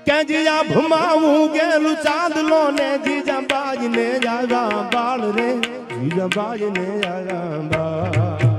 કે જીજા ભમાવું ગેલું ચાંદલો ને જીજા બાજ ને આવ્યા બાળ રે જીજા બાજ ને આવ્યા બાળ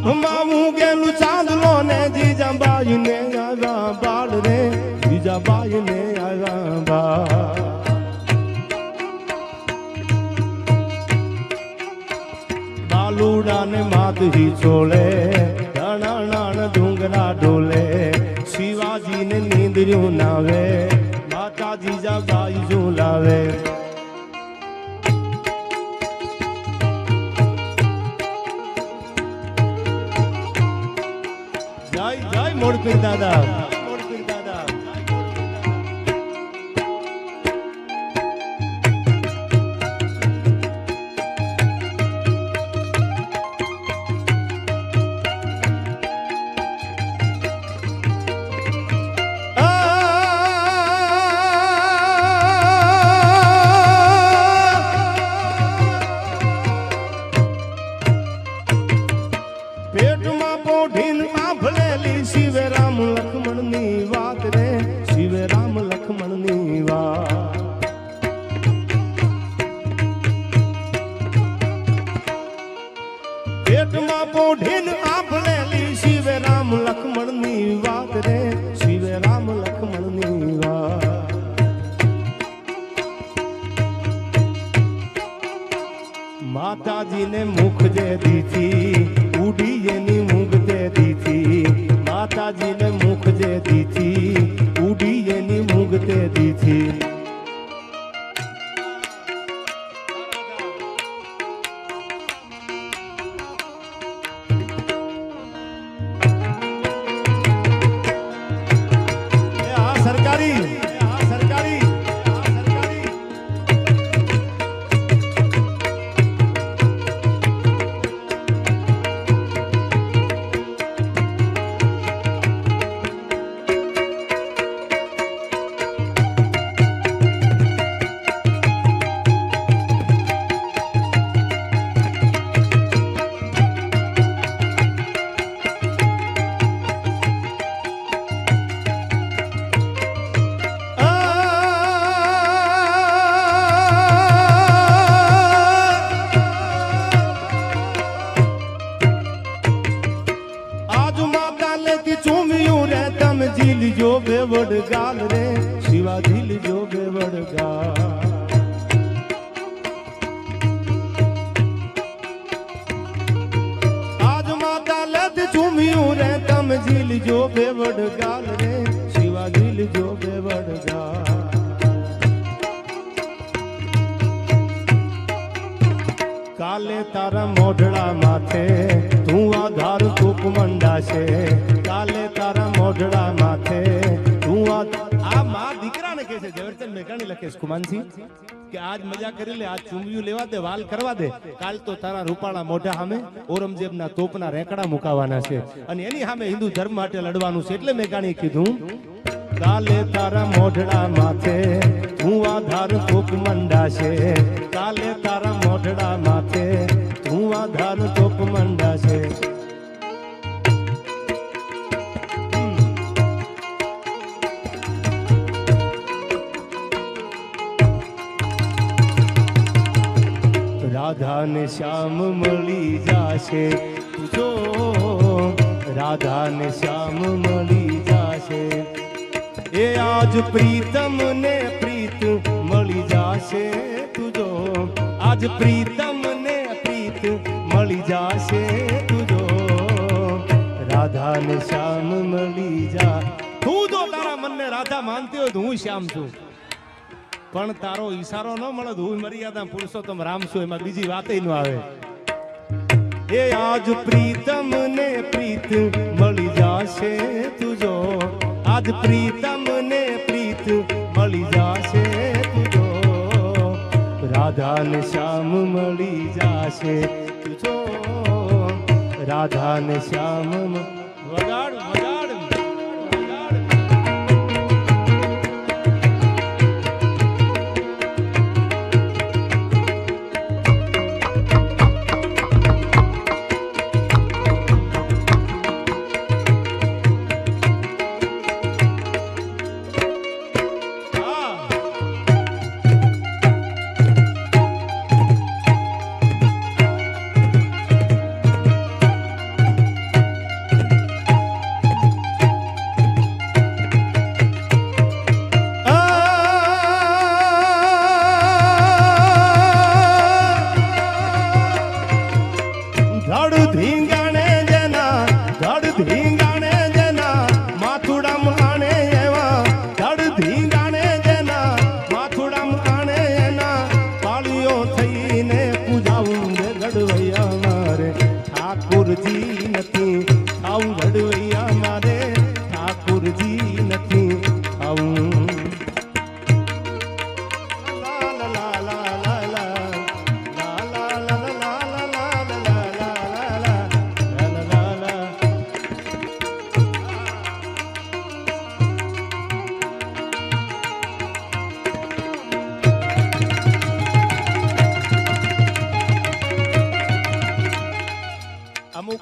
ભમાવું ગેલું ચાંદલો ને જીજા બાઈ ને આવ્યા બાળ રે જીજા બાઈ ને આવ્યા બાળ બાલુડા ને માધવી ચોળે નાણ ડુંગરા ડોલે શિવાજી ને નીંદર્યું નાવે માતા જીજા બાઈ ઝુલાવે જય મોડપીર દાદા મોડપીર દાદા પેટમાં પોઢીન આભલેલી શિવે રામ લક્ષ્મણ ની વાત રે શિવે રામ લક્ષ્મણ ની વાત પેટમાં પોઢીન આભલેલી શિવે રામ લક્ષ્મણ ની વાત રે શિવે રામ લક્ષ્મણ ની વાત માતાજી ને મુખ જે દીધી ઉડી એની મૂંગ દે દીધી માતાજી ને મુખ દે દીધી ઉડી એની મૂંગ દે દીધી આ સરકારી ઝીલજો બેવડ ગાલ રે શિવા ઝીલજો બેવડ ગાલ આજ માતા લત ઝૂમ્યું રે તમે ઝીલજો બેવડ ગાલ રે શિવા ઝીલજો બેવડ ગાલ કાલે તારા મોઢડા માથે તું આધાર કૂપ મંડાશે કાલે તારા મોઢડા માથે તું આ માં દીકરાને કહે છે ઝવેરચંદ મેઘાણી લખે છે કુમાનસી કે આજ મજા કરી લે આજ ચૂંબિયું લેવા દે વાલ કરવા દે કાલ તો તારા રૂપાળા મોઢા સામે ઔરંગઝેબના તોપના રેકડા મુકાવાના છે અને એની સામે હિન્દુ ધર્મ માટે લડવાનું છે એટલે મેઘાણીએ કીધું કાલે તારા મોઢડા માથે તું આધાર તોપ મંડાશે કાલે તારા મોઢડા માથે તું આધાર તોપ મંડાશે રાધા ને શ્યામ મળી જાશે તુજો રાધા ને શ્યામ મળી જાશે એ આજ પ્રીતમ ને પ્રીત મળી જાશે તુજો આજ પ્રીતમ ને પ્રીત મળી જાશે તુજો રાધા ને શ્યામ મળી જા તું જો તારા મનને રાધા માનતી હોય તો હું શ્યામ છું પણ તારો ઈશારો ન મળે તો હું મર્યાદા પુરુષોત્તમ રામ છું એમાં બીજી વાત ન આવે એ આજ પ્રીતમ ને પ્રીત મળી જાશે તુજો આજ પ્રીતમ ને પ્રીત મળી જાશે તુજો રાધા ને શ્યામ મળી જાશે તુજો રાધા ને શ્યામ વગાડ વગાડ વગાડ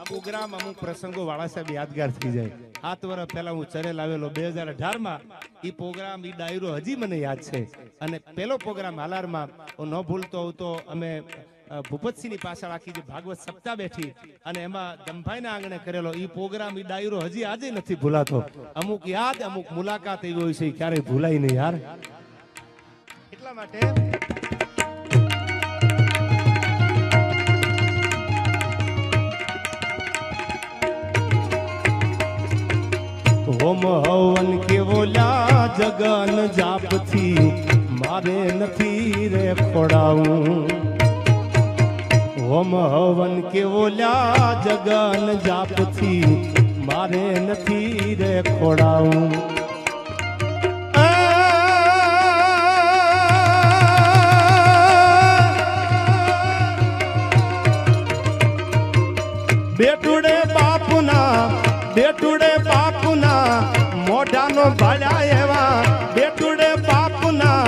પ્રોગ્રામ અમુક પ્રસંગો વાળા સાહેબ યાદગાર થઈ જાય. 7 વર્ષ પહેલા હું ચરેલ આવેલો 2018 માં ઈ પ્રોગ્રામ ઈ ડાયરો હજી મને યાદ છે. અને પહેલો પ્રોગ્રામ હાલારમાં હું ન ભૂલતો હોઉં તો અમે ભૂપતસિંહની પાછળ આખી જે ભાગવત સપ્તાહ બેઠી અને એમાં દંભાઈના આંગણે કરેલો ઈ પ્રોગ્રામ ઈ ડાયરો હજી આજે નથી ભૂલાતો. અમુક યાદ અમુક મુલાકાત એવી હોય છે ક્યારેય ભૂલાય નહીં યાર. એટલા માટે હોમ હવન કેવોલા જગન જાપથી મારે નથી રે ખોડાવું. હોમ હવન કેવોલા જગન જાપથી મારે નથી રે ખોડાવું. બેટુડે બાપુના બેટુડે બાપુના મોઢાનો ભાળ્યા એવા બેટુડે બાપુના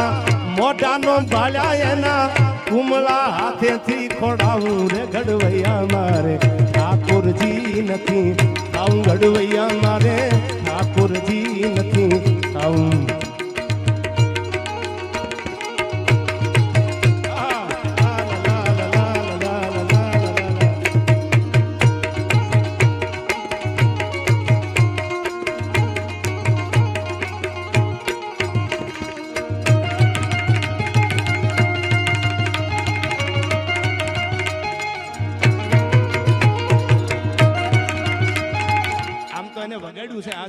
મોઢાનો ભાળ્યા એના કુમળા હાથેથી ખોડાવું રે ગડવૈયા મારે ઠાકોરજી નથી આવું ગડવૈયા મારે ઠાકોરજી નથી આવું.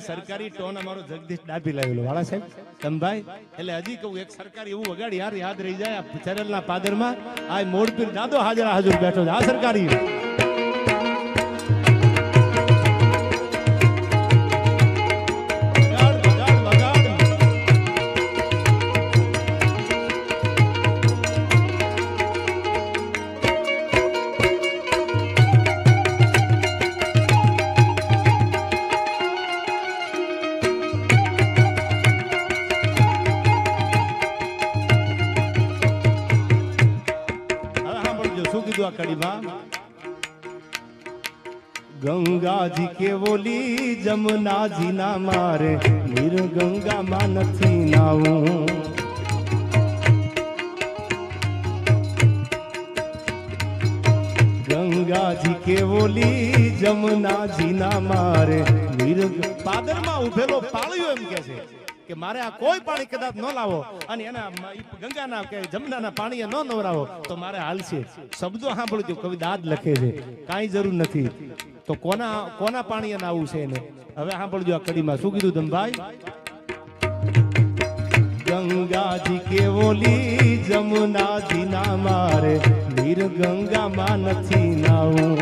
સરકારી ટોન અમારો જગદીશ ડાભી લાવેલો વાળા સાહેબ તમભાઈ. એટલે હજી કહું એક સરકારી એવું વગાડ યાર યાદ રહી જાય. આ ચરેલના પાદરમાં આ મોડપીર દાદો હાજર હાજર બેઠો છે. આ સરકારી ગંગાજી કેવોલી જમનાજી ના મારે નીર ગંગામાં નથી નાવું. ગંગાજી કેવોલી જમનાજી ના મારે નીર પાદરમાં ઉભેલો પાળ્યો એમ કે છે કે મારે આ કોઈ પાણી કદાચ ન લાવો અને એના ગંગાના કે જમનાના પાણીએ ન નવરાવો તો મારે હાલશે. શબ્દો સાંભળજો કવિ દાદ લખે છે કાંઈ જરૂર નથી. તો કોના પાણીએ નાવું છે એને હવે સાંભળજો આ કડીમાં શું કીધું ધમભાઈ. ગંગાજી કેવોલી જમનાજી ના મારે નીર ગંગામાં નથી નાવું.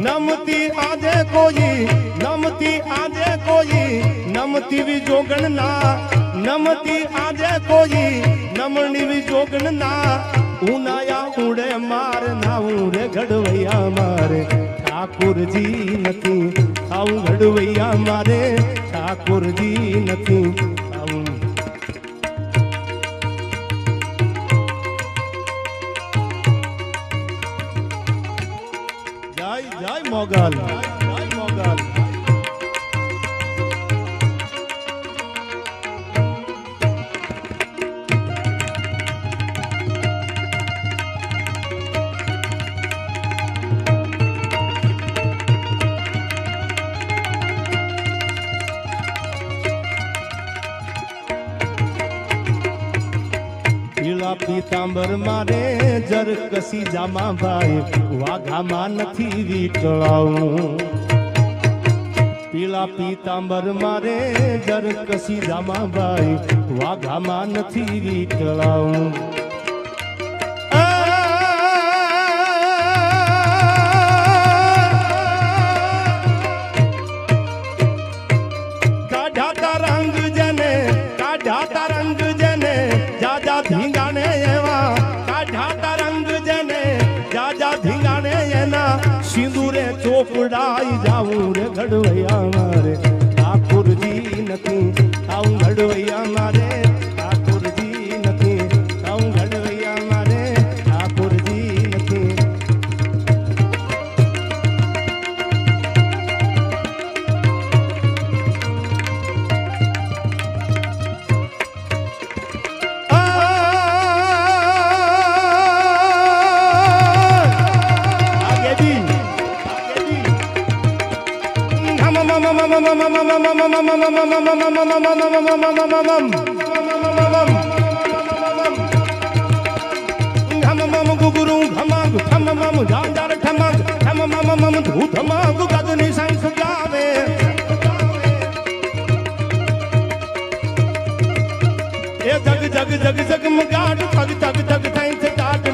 નમતી આજે કોઈ નમતી વી જોગણ ના નમતી આજે કોઈ નમણી વી જોગણ ના ઉનાયા ઉડે માર ના ઉડે ઘડવૈયા મારે ઠાકુરજી નથી આવું ઘડવૈયા મારે ઠાકુરજી નથી આવું જય જય મોગલ જય મોગલ પીતાંબર મારે જર કસી જામા ભાઈ વાઘામાં નથી વીટળાવું પીળા પીતાંબર મારે જર કસી જામા ભાઈ વાઘામાં નથી વીટળાવું કાઢાતા રંગ જને કાઢાતા રંગ જને જાજા ધીંગાણે એવા કાઢાતા રંગ જને જાજા ધીંગાણે એના સિંદૂરે ચોપડાઈ જાવું રે ઘડવૈયા મારે ઠાકુરજી નથી આવું ઘડવૈયા મારે ઠાકુરજી નથી આવું ઘડવૈયા મારે ઠાકુરજી નથી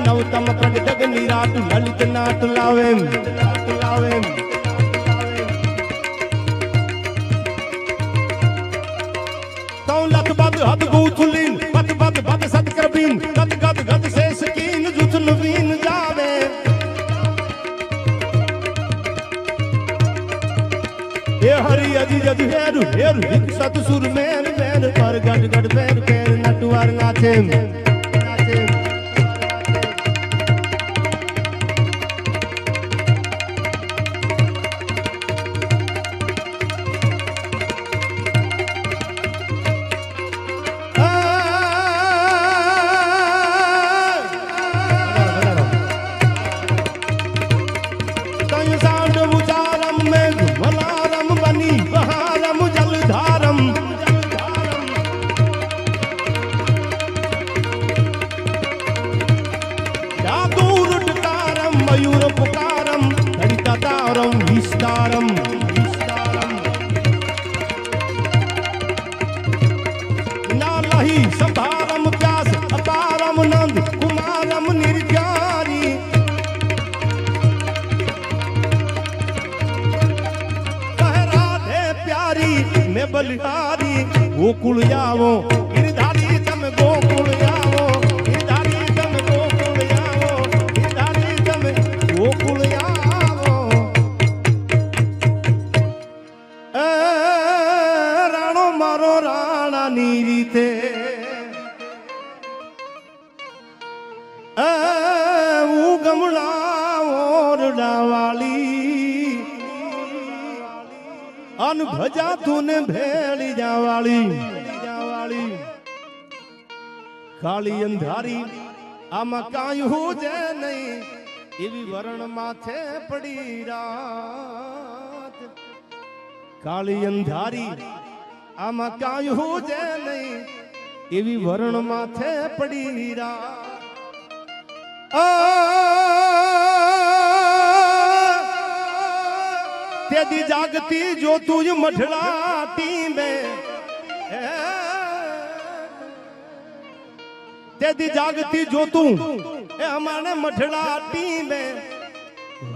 નવતમ પ્રગટગ નિરાટ લલિત નાટ લાવે લાવે લત બદ હદ ગૂથલીન બદ બદ બદ સદ કરબીન ગદ ગદ ગદ સે સકીન જુત નવીન જાવે એ હરી અજી જજી હેરુ હેરુ એક સત સુર મેર મેર પર ગડ ગડ પેર પેર નટવાર નાથે નાથે मयूर पुकारम हरितातारम विस्तारम विस्तारम नालही संभारम प्यास अपारम नंद कुमारम निर्जारी कह राधे प्यारी मैं बलिहारी गोकुल जावो गिरधारी तम गोकुल जावो गिरधारी तम गोकुल जावो गिरधारी तम गोकुल जावो राणो मारो राणा नी रीते गमला ओरडा वाली अन भजा तूने भेड़ी जावाली काली अंधारी आमा काई हो जे नहीं एवी वरण माथे पड़ी रात काली अंधारी आमा काई हो जे नहीं एवी वरण माथे पड़ी रात तेदी जागती जो तुझ मठड़ाती में तेदी जागती जो तू हमारे मठड़ाती में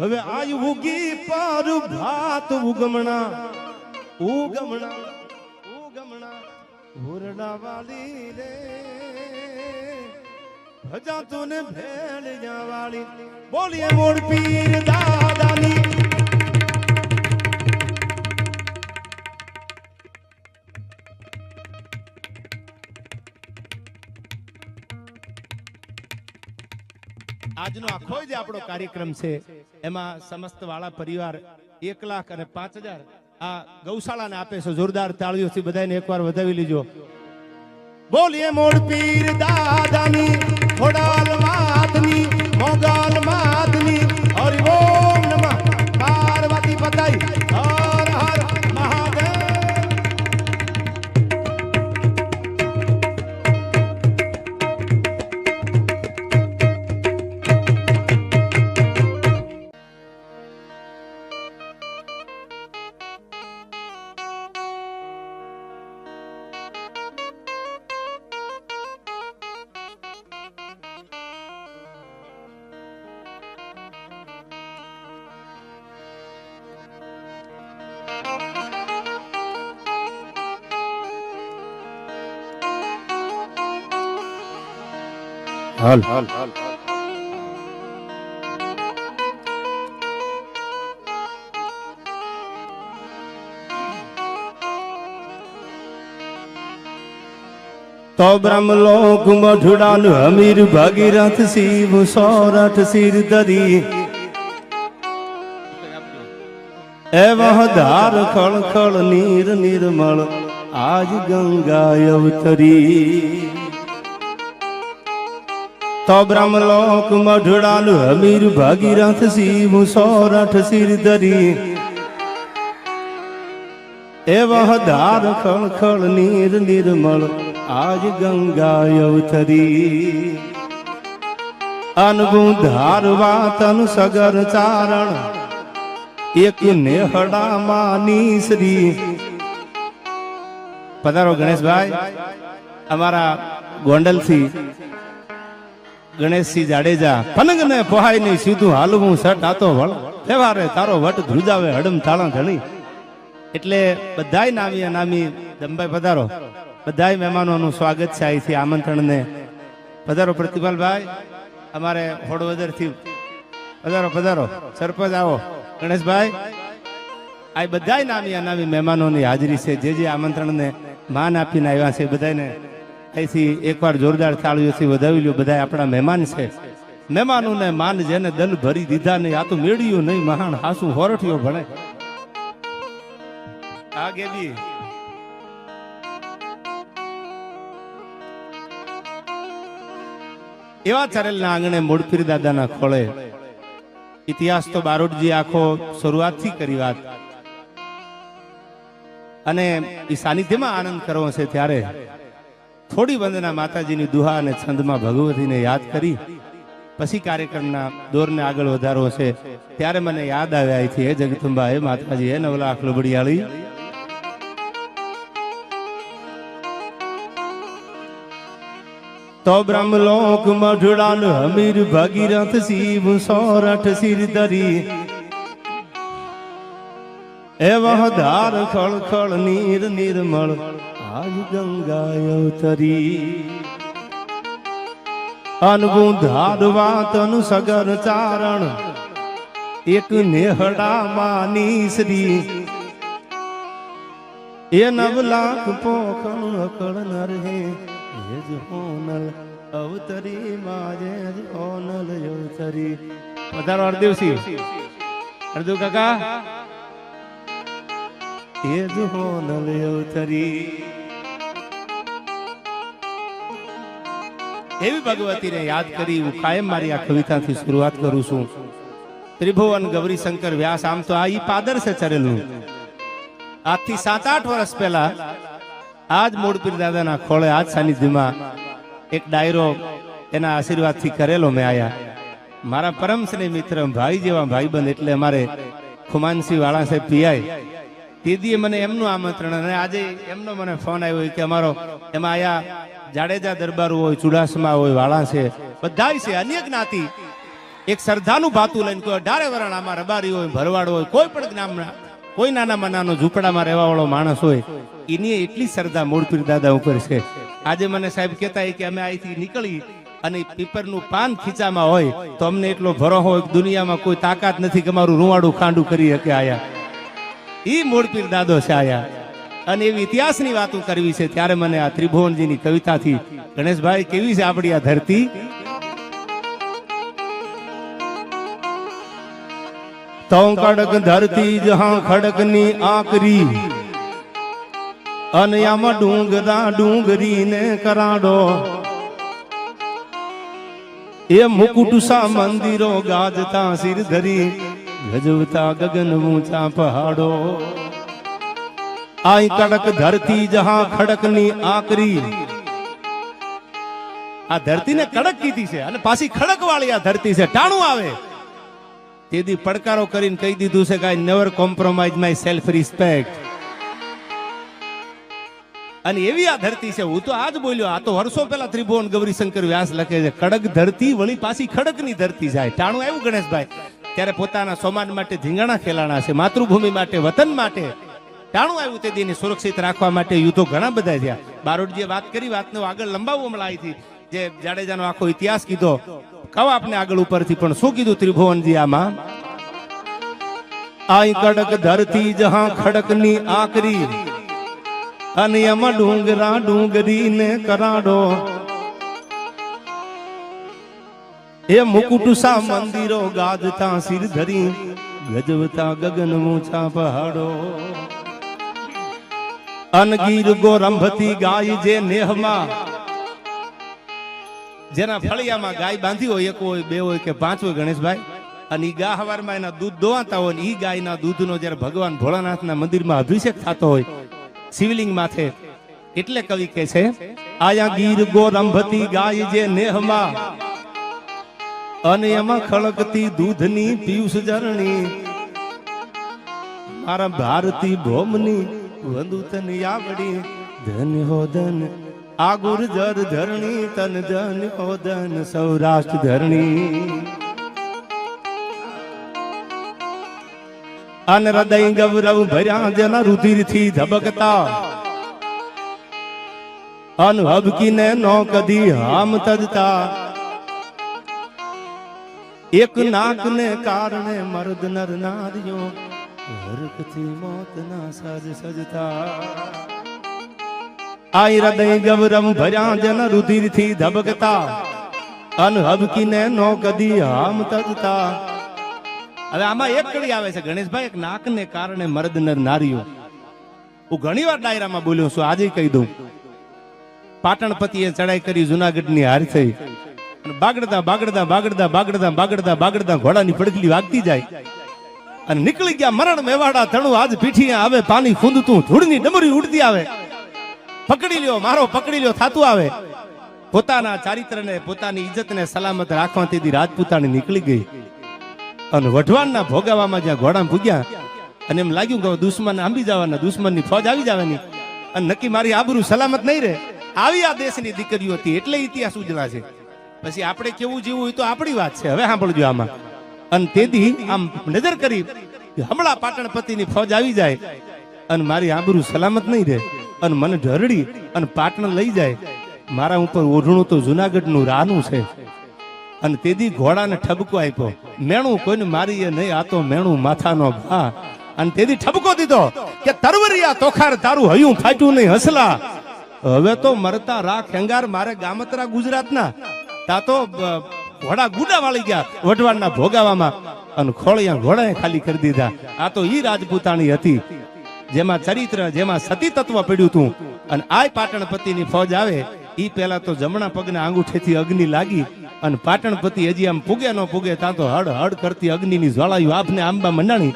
हवे आई उगी पर भात उगमना उगमना उगमना ભૂરડા વાલી રે ભજા તું ભેળ વાળી બોલીએ મોડ પીર દાદાની આજનો આખો જે આપણો કાર્યક્રમ છે એમાં સમસ્ત વાળા પરિવાર 1,05,000 આ ગૌશાળાને આપે છે. જોરદાર તાળીઓથી બધાને એકવાર વધાવી લીજો. બોલીએ મોડ પીર દાદાની ખોડાલ માતની મોગલ માતની હરિ ઓમ નમઃ પાર્વતી પતાઈ હર હર મહાદેવ. હાલ તો બ્રહ્મલોક મઢડાન હમીર ભાગીરથ શિવ સોરઠ સિર ધરી એવહ ધાર ખળ ખળ નીર નિર્મળ આજ ગંગા અવતરી. તો બ્રહ્મલોક મઢડાન હમીર ભાગીરથ શિવ સોરઠ સિર ધરી એવહ ધાર ખળ ખળ નીર નિર્મળ આજ ગંગા અવતરી. અનગુ ધારવા તન સગર ચારણ એક નેહડા માની શ્રી. પધારો ગણેશભાઈ અમારા ગોંડલથી ગણેશસિંહ જાડેજા પનંગ ને પોહાય નહીં સીધું હાલવું સટ આતો વળ તહેવારે તારો વટ ધ્રુજાવે હડમ તાળા ધણી. એટલે બધાય નામી અનામી દમભાઈ પધારો. બધાય મહેમાનોનું સ્વાગત છે અહીંથી આમંત્રણ ને. પધારો પ્રતિપાલભાઈ અમારે હોડવદર થી પધારો પધારો. સરપંચ આવો ગણેશભાઈ. આ બધાય નામી અનામી મહેમાનોની હાજરી છે. જે આમંત્રણ ને માન આપીને આવ્યા છે બધાને અહીંથી એકવાર જોરદાર તાળીઓથી વધાવી લ્યો. બધા આપણા મહેમાન છે. મહેમાનોને માન જેને દલ ભરી દીધા નહીં આ તો મેળ્યું નહીં મહાન હાસુ હોરઠિયો ભણે. આ ગેબી એવા ચરેલના આંગણે મોડપીર દાદાના ખોળે ઇતિહાસ તો બારોટજી આખો શરૂઆતથી કરી વાત અને એ સાનિધ્યમાં આનંદ કરવો છે ત્યારે થોડી વંદના માતાજીની દુહા અને છંદમાં ભગવતીને યાદ કરી પછી કાર્યક્રમના દોરને આગળ વધારવો છે. ત્યારે મને યાદ આવ્યા અહીંથી હે જગદંબા હે માતાજી હે નવલાખ લોબડિયાળી. તો બ્રહ્મલોક મઢડાન હમીર ભાગીરથ શિવ સોરઠ સિર ધરી એવહ ધાર ખળ ખળ નીર નિર્મળ આજ ગંગા અવતરી. અનગુ ધારવા તન સગર ચારણ એક નેહડા માની શ્રી. એ નવલાખ પોખણ અકળ નર હે હોનલ અવતરી માજે હોનલ અવતરી. પધારો હરદેવસિંહ હરદેવ કાકા. એ જ હોનલ અવતરી. એવી ભગવતીને યાદ કરી હું કાયમ મારી આ કવિતાથી શરૂઆત કરું છું. ત્રિભુવન ગૌરી શંકર વ્યાસ આમ તો આ ઈ પાદર છે ચરેલું. આજથી 7-8 વર્ષ પહેલા આજ મોડપીર દાદાના ખોળે આજ સાનિધ્યમાં એક ડાયરો એના આશીર્વાદથી કરેલો મેં આયા. મારા પરમ સ્નેહ મિત્ર ભાઈ જેવા ભાઈબંધ એટલે અમારે ખુમાનસિંહ વાળા સાહેબ પીઆઈ તેદીએ મને એમનું આમંત્રણ અને આજે એમનો મને ફોન આવ્યો કે અમારો એમાં આયા જાડેજા દરબાર હોય ચુડાસમા હોય વાળા છે બધા છે અન્ય જ્ઞાતિ એક શ્રદ્ધાનું ભાતું લઈને કોઈ 18 વરણ આમાં રબારી હોય ભરવાડ હોય કોઈ પણ કોઈ નાનામાં નાનો ઝૂંપડામાં રહેવા વાળો માણસ હોય એની એટલી શ્રદ્ધા મૂળપીર દાદા ઉપર છે. આજે મને સાહેબ કહેતા કે અમે અહીંથી નીકળી અને પીપરનું પાન ખીચામાં હોય તો અમને એટલો ભરોસો હોય કે દુનિયામાં કોઈ તાકાત નથી કે અમારું રૂવાડું ખાંડું કરી શકે. આયા ઈ મૂળપીર દાદો છે આયા. અને એવી ઇતિહાસની વાતો કરવી છે ત્યારે મને આ ત્રિભુવનજીની કવિતાથી ગણેશભાઈ કેવી છે આપણી આ ધરતી. તો કડક ધરતી જહાં ખડકની આકરી અને આમાં ડુંગરા ડુંગરી ને કરાડો એ મુકુટુસા મંદિરો ગાજતા સિર ધરી ગજવતા ગગન ઊંચા પહાડો. આઈ કડક ધરતી જહાં ખડકની આકરી. આ ધરતીને કડક કીધી છે અને પાછી ખડક વાળી આ ધરતી છે. ટાણું આવે તેથી પડકારો કરીને કહી દીધું છે કે I never compromise my self respect. અને એવી આ ધરતી છે. હું તો આજ બોલ્યો, આ તો વર્ષો પહેલા ત્રિભુવન ગૌરીશંકર વ્યાસ લખે છે કડક ધરતી વળી પાછી ખડકની ધરતી જાય. ટાણું આવ્યું ગણેશભાઈ ત્યારે પોતાના સમાજ માટે ધીંગાણા ખેલાણા છે, માતૃભૂમિ માટે, વતન માટે ટાણું આવ્યું. તે દીને સુરક્ષિત રાખવા માટે યુદ્ધો ઘણા બધા થયા. બારોટજીએ વાત કરી, વાતને આગળ લંબાવવું હમણાં અહીંથી જે જાડેજાનો આખો ઇતિહાસ કીધો કહો આપને આગળ ઉપરથી. પણ શું કીધું ત્રિભુવનજી આમાં? આઈ કડક ધરતી જહાં ખડકની આકરી અને એમાં ડુંગરા ડુંગરી ને કરાડો એ મુકુટુસા મંદિરો ગાજતા સિર ધરી ગજવતા ગગન ઊંચા પહાડો. અનગીર ગોરંભતી ગાય જે નેહમાં, જેના ફળિયામાં ગાય બાંધી હોય, એક હોય, બે હોય કે પાંચ હોય ગણેશભાઈ, અને ઈ ગા હવારમાં એના દૂધ દોવાતા હોય ને ઈ ગાયના દૂધનો જ્યારે ભગવાન ભોળાનાથના મંદિરમાં અભિષેક થતો હોય શિવલિંગ માથે, એટલે કવિ કહે છે આયા ગીર ગોરંભતી ગાય જે નેહમાં અને એમાં ખળકતી દૂધની પિયુષ ઝરણી મારા ભારતી ભોમની વંદુતની આવડી ધન હો ધન આ ગુર્જર ધરણી તન ધન હો ધન સૌરાષ્ટ્ર ધરણી. અન હૃદય ગૌરવ ભર્યા જેના રુધિરથી ધબકતા અન હબકીને નો કદી હામ તજતા એક નાકને કારણે મર્દ નર નારીઓ હરકથી મોતના સજ સજતા. આઈ હૃદય ગૌરવ ભર્યા જેના રુધિરથી ધબકતા અન હબકીને નો કદી હામ તજતા. હવે આમાં એક કડી આવે છે ગણેશભાઈ, એક નાકને કારણે મર્દ નર નારીઓ. હું ઘણી વાર ડાયરામાં બોલ્યો છું, આજે કહી દઉં. પાટણપતિએ ચડાઈ કરી, જુનાગઢની હાર થઈ અને બાગડતા બાગડતા બાગડતા બાગડતા બાગડતા બાગડતા ઘોડાની પડખલી વાગતી જાય અને નીકળી ગયા મરણ મેવાડા તણું આજ પીઠી આવે પાણી ખૂંદતું ધૂળની ડમરી ઉડતી આવે. પકડી લ્યો મારો પકડી લ્યો થાતું આવે. પોતાના ચારિત્રને પોતાની ઇજ્જતને સલામત રાખવાથી રાજપૂતાણી નીકળી ગઈ અને વઢવાણના ભોગાવામાં જ્યાં ઘોડા પૂગ્યા અને એમ લાગ્યું કે દુશ્મન આંબી જવાના, દુશ્મનની ફોજ આવી જવાની અને નક્કી મારી આબરૂ સલામત નહીં રહે. આવી આ દેશની દીકરીઓ હતી એટલે ઇતિહાસ ઉજળા છે. પછી આપણે કેવું જીવવું એ તો આપણી વાત છે. હવે સાંભળજો આમાં. અને તેથી આમ નજર કરી હમણાં પાટણપતિની ફોજ આવી જાય અને મારી આબરૂ સલામત નહીં રહે અને મને ઢરડી અને પાટણ લઈ જાય, મારા ઉપર ઓઢણું તો જુનાગઢનું રાનું છે. અને તેથી ઘોડાને ઠબકો આપ્યો. મેણું કોઈને મારી નહીં, આ તો મેણું માથાનો ઘા. અને તેથી ઠબકો દીધો કે તરવરિયા તોખાર તારું હયું ફાટ્યું નહીં હસલા. હવે તો મરતા રાખ હેંગાર મારે ગામતરા ગુજરાતના તા તો ઘોડા ગુડા વાળી ગયા વઢવાણના ભોગાવામાં અને ખોળિયા ઘોડાએ ખાલી કરી દીધા. આ તો ઈ રાજપૂતાણી હતી જેમાં ચરિત્ર, જેમાં સતી તત્વ પડ્યું હતું. અને આ પાટણપતિની ફોજ આવે ઈ પહેલા તો જમણા પગના આંગૂઠેથી અગ્નિ લાગી અને પાટણપતિ હજી આમ પૂગે ન પૂગે ત્યાં તો હડ હડ કરતી અગ્નિની જ્વાળાયું આપને આંબા મંડાણી.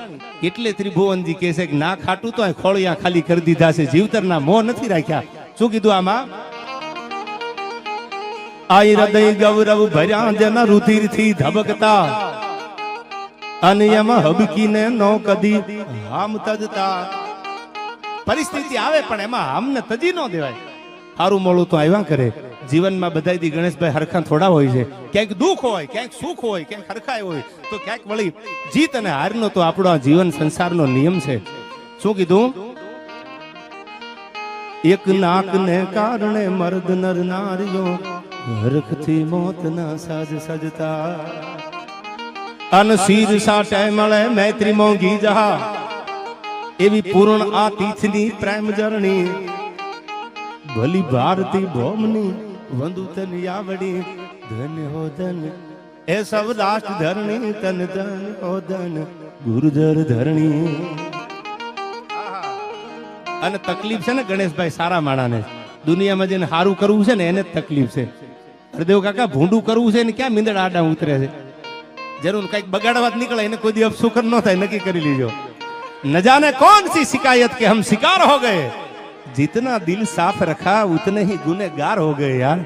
એટલે ત્રિભુવનજી કહે છે કે ના ખાટું તો ખોળિયા ખાલી કરી દીધા છે, જીવતરના મોહ નથી રાખ્યા. શું કીધું આમાં? આઈ હૃદય ગૌરવ ભર્યા જેના રુધિરથી ધબકતા અને એમાં હબકીને નો કદી હામ તજતા. પરિસ્થિતિ આવે પણ એમાં હામને તજી ન દેવાય. સારું મોડું તો આવ્યા કરે. જીવનમાં બધાયથી ગણેશભાઈ હરખા થોડા હોય છે. ક્યાંક દુઃખ હોય, ક્યાંક સુખ હોય, ક્યાંક હરખાય હોય તો ક્યાંક વળી જીત અને હારનો તો આપણો આ જીવન સંસારનો નિયમ છે. શું કીધું? એક નાક ને કારણે મર્દ નર નારીઓ હરખથી મોત ના સજ સજતા. અન શીર સાટે મળે મૈત્રી મોંઘી જહા, એવી પૂર્ણ આ તીથની પ્રેમ જરણી. ભલી ભારતી ભોમની વંદુતન આવડી, ધન હો ધન એ સબ રાષ્ટ્ર ધરણી. તન ધન હો ધન ગુરુજર ધરણી. અને તકલીફ છે ને ગણેશભાઈ સારા માણાને, દુનિયામાં જેને સારું કરવું છે ને એને જ તકલીફ છે. હરદેવ કાકા ભૂંડું કરવું છે ને ક્યાં મીંદડ આડા ઉતરે છે. જરૂર કઈક બગાડવા જ નીકળે એને કોઈ દી અપશુકર ન થાય, નક્કી કરી લીજો. ન જાને કौन सी शिकायत के हम शिकार हो गए, जितना दिल साफ रखा उतने ही गुનેગાર हो गए यार.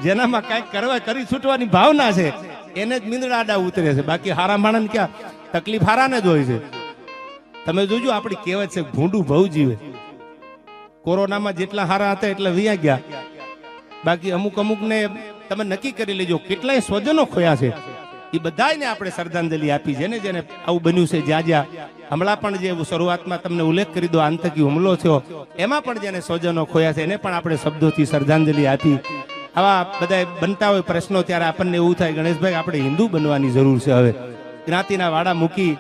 જેનામાં કઈક કરવા કરી છૂટવાની ભાવના છે એને જ મીંદડા આડા ઉતરે છે. બાકી હારા માણસ ક્યાં તકલીફ હારાને જ હોય છે. તમે જોજો આપણી કહેવત છે ભૂંડું બહુ જીવે. કોરોનામાં જેટલા હારા હતા એટલા વિયા ગયા. બાકી અમુક અમુક ને તમે નક્કી કરી લેજો કેટલાય સ્વજનો ખોયા છે. એ બધાને આપણે શ્રદ્ધાંજલિ આપી. જેને જેને આવું બન્યું છે, જ્યાં જ્યાં હમણાં પણ જે શરૂઆતમાં તમને ઉલ્લેખ કરી દો આતંકી હુમલો થયો એમાં પણ જેને સ્વજનો ખોયા છે એને પણ આપણે શબ્દોથી શ્રદ્ધાંજલિ આપી. આવા બધા બનતા હોય પ્રશ્નો ત્યારે આપણને એવું થાય ગણેશભાઈ આપણે હિન્દુ બનવાની જરૂર છે. હવે જ્ઞાતિના વાડા મૂકી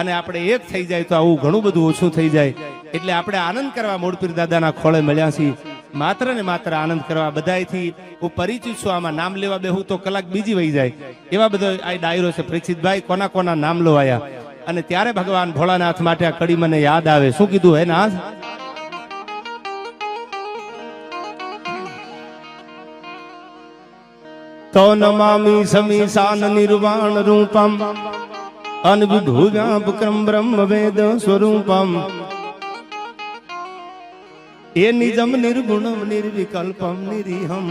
અને આપણે એક થઈ જાય તો આવું ઘણું બધું ઓછું થઈ જાય. એટલે આપણે આનંદ કરવા મોડપીર દાદાના ખોળે મળ્યા છીએ. માત્ર ને માત્ર આનંદ કરવા. બધાથી હું પરિચિત છું. આમાં નામ લેવા બેહું તો કલાક બીજી વહી જાય એવા બધો આ ડાયરો છે. પરીક્ષિતભાઈ કોના કોના નામ લવાયા અને ત્યારે ભગવાન ભોળાનાથ માટે આ કડી મને યાદ આવે. શું કીધું હે નાથ? તો નમામિ સમીશાન નિર્વાણ રૂપમ અનવિભૂવ્યાપક્રમ બ્રહ્મ વેદ સ્વરૂપમ. એ નિજમ નિર્ગુણમ નિર્વિકલ્પમ નિરીહમ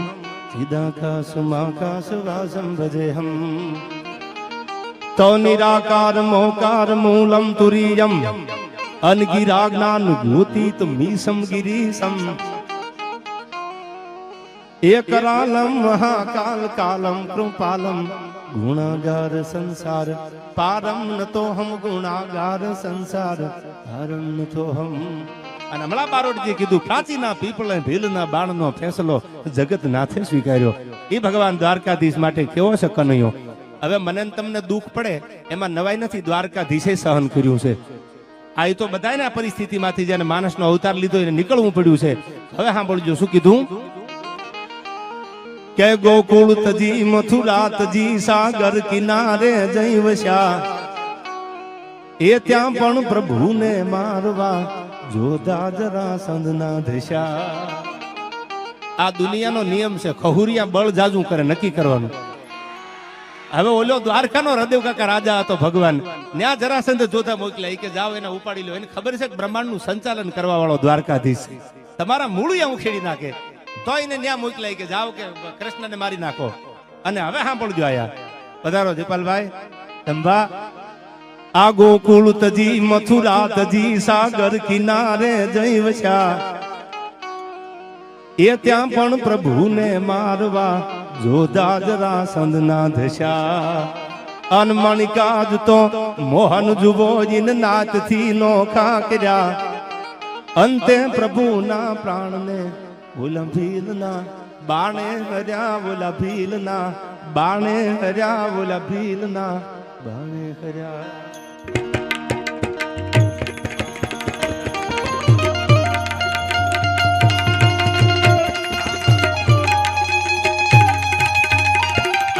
ચિદાકાશમાકાશ વાસમ ભજેહમ. તો નિરાકાર મોકાર મૂલમ તુરીયમ અનગિરાજ્ઞાનુભૂતિત મીસમ ગિરીશમ. એકરાલમ મહાકાલ કાલમ કૃપાલમ ગુણાગાર સંસાર પારમ નતો હમ ગુણાગાર સંસાર પારમ નતો હમ. અને હમણાં બારોટજીએ કીધું પ્રાચીના પીપળ ભીલના બાણનો ફેસલો જગત નાથે સ્વીકાર્યો. એ ભગવાન દ્વારકાધીશ માટે કેવો છે કનૈયો. હવે મને તમને દુઃખ પડે એમાં નવાઈ નથી. દ્વારકાધીશે સહન કર્યું છે. આ તો બધાને આ પરિસ્થિતિમાંથી જેને માણસનો અવતાર લીધો એને નીકળવું પડ્યું છે. હવે સાંભળજો શું કીધું કે ગોકુળ તજી મથુરા તજી સાગર કિનારે જઈ વસ્યા. એ ત્યાં પણ પ્રભુને મારવા જોધા જરાસંધ ના ધસ્યા. આ દુનિયાનો નિયમ છે. ખહુરિયા બળ જાજુ કરે નક્કી કરવાનું. હવે ઓલો દ્વારકાનો હરદેવ કાકા રાજા હતો ભગવાન, ન્યા જરાસંધ જોધા મોકલ્યા કે જાઓ એને ઉપાડી લો. એને ખબર છે કે બ્રહ્માંડનું સંચાલન કરવા વાળો દ્વારકાધીશ તમારા મૂળિયા ઉખેડી નાખે. તો એને ન્યા મોકલાય કે જાઓ કે કૃષ્ણને મારી નાખો. અને હવે સાંભળજો આયા પધારો જયપાલભાઈ તંબા. આ ગોકુળ તજી મથુરા તજી સાગર કિનારે જઈ વસ્યા. એ ત્યાં પણ પ્રભુને મારવા જોધા જરાસંધ ના ધસ્યા. અનમણિકાજ તો મોહન જુબો જીન નાથથી નોખા કર્યા. અંતે પ્રભુના પ્રાણને ઓલા ભીલના બાણે હર્યા. ઓલા ભીલના બાણે હર્યા. ઓલા ભીલના બાણે હર્યા.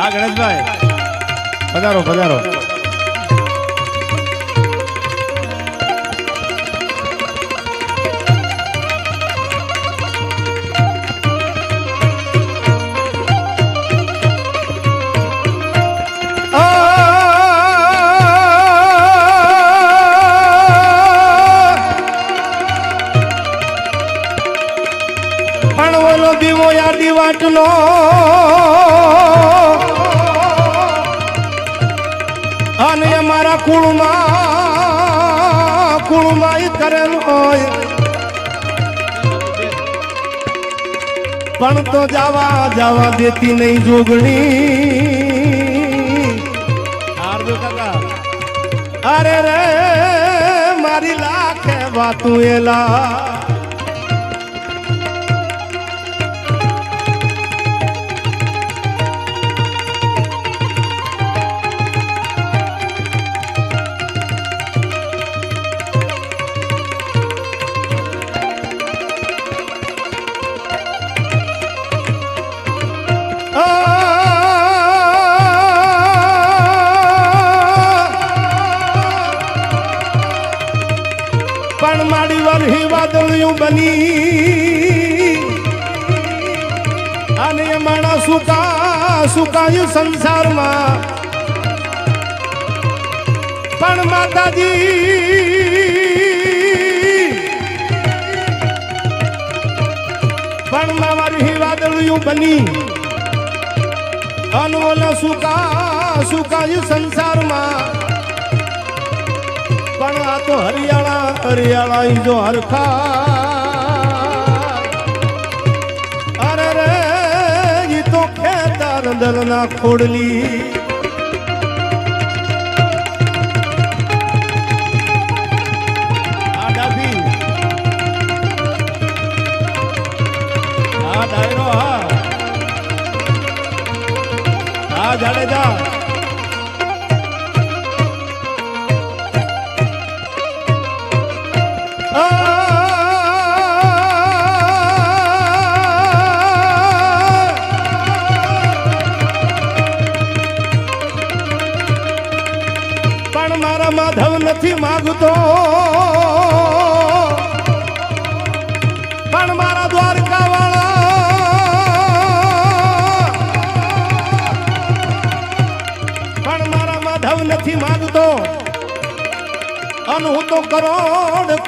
આ ગણેશભાઈ પધારો પધારો. પણ ઓલો દીવો યાદી વાટનો અને અમારા કુળમાં કરેલું હોય પણ તો જવા દેતી નહીં જોગણી. અરે રે મારી લાખે વાતું એલા પણ મારી વરહી વાદળિયું બની અને માણા સુકાયું સંસારમાં પણ માતાજી પણ મારી વાદળિયું બની અનવોલા સુકાયું સંસારમાં પણ આ તો હરિયાળા જો હરખા અરે રે ઈ તો ખેતર દરના ખોડલી આ ડાભી આ ડાયરો આ જાડેજા માધવ નથી માગતો પણ મારા દ્વારકા વાળા પણ મારા માધવ નથી માગતો અને હું તો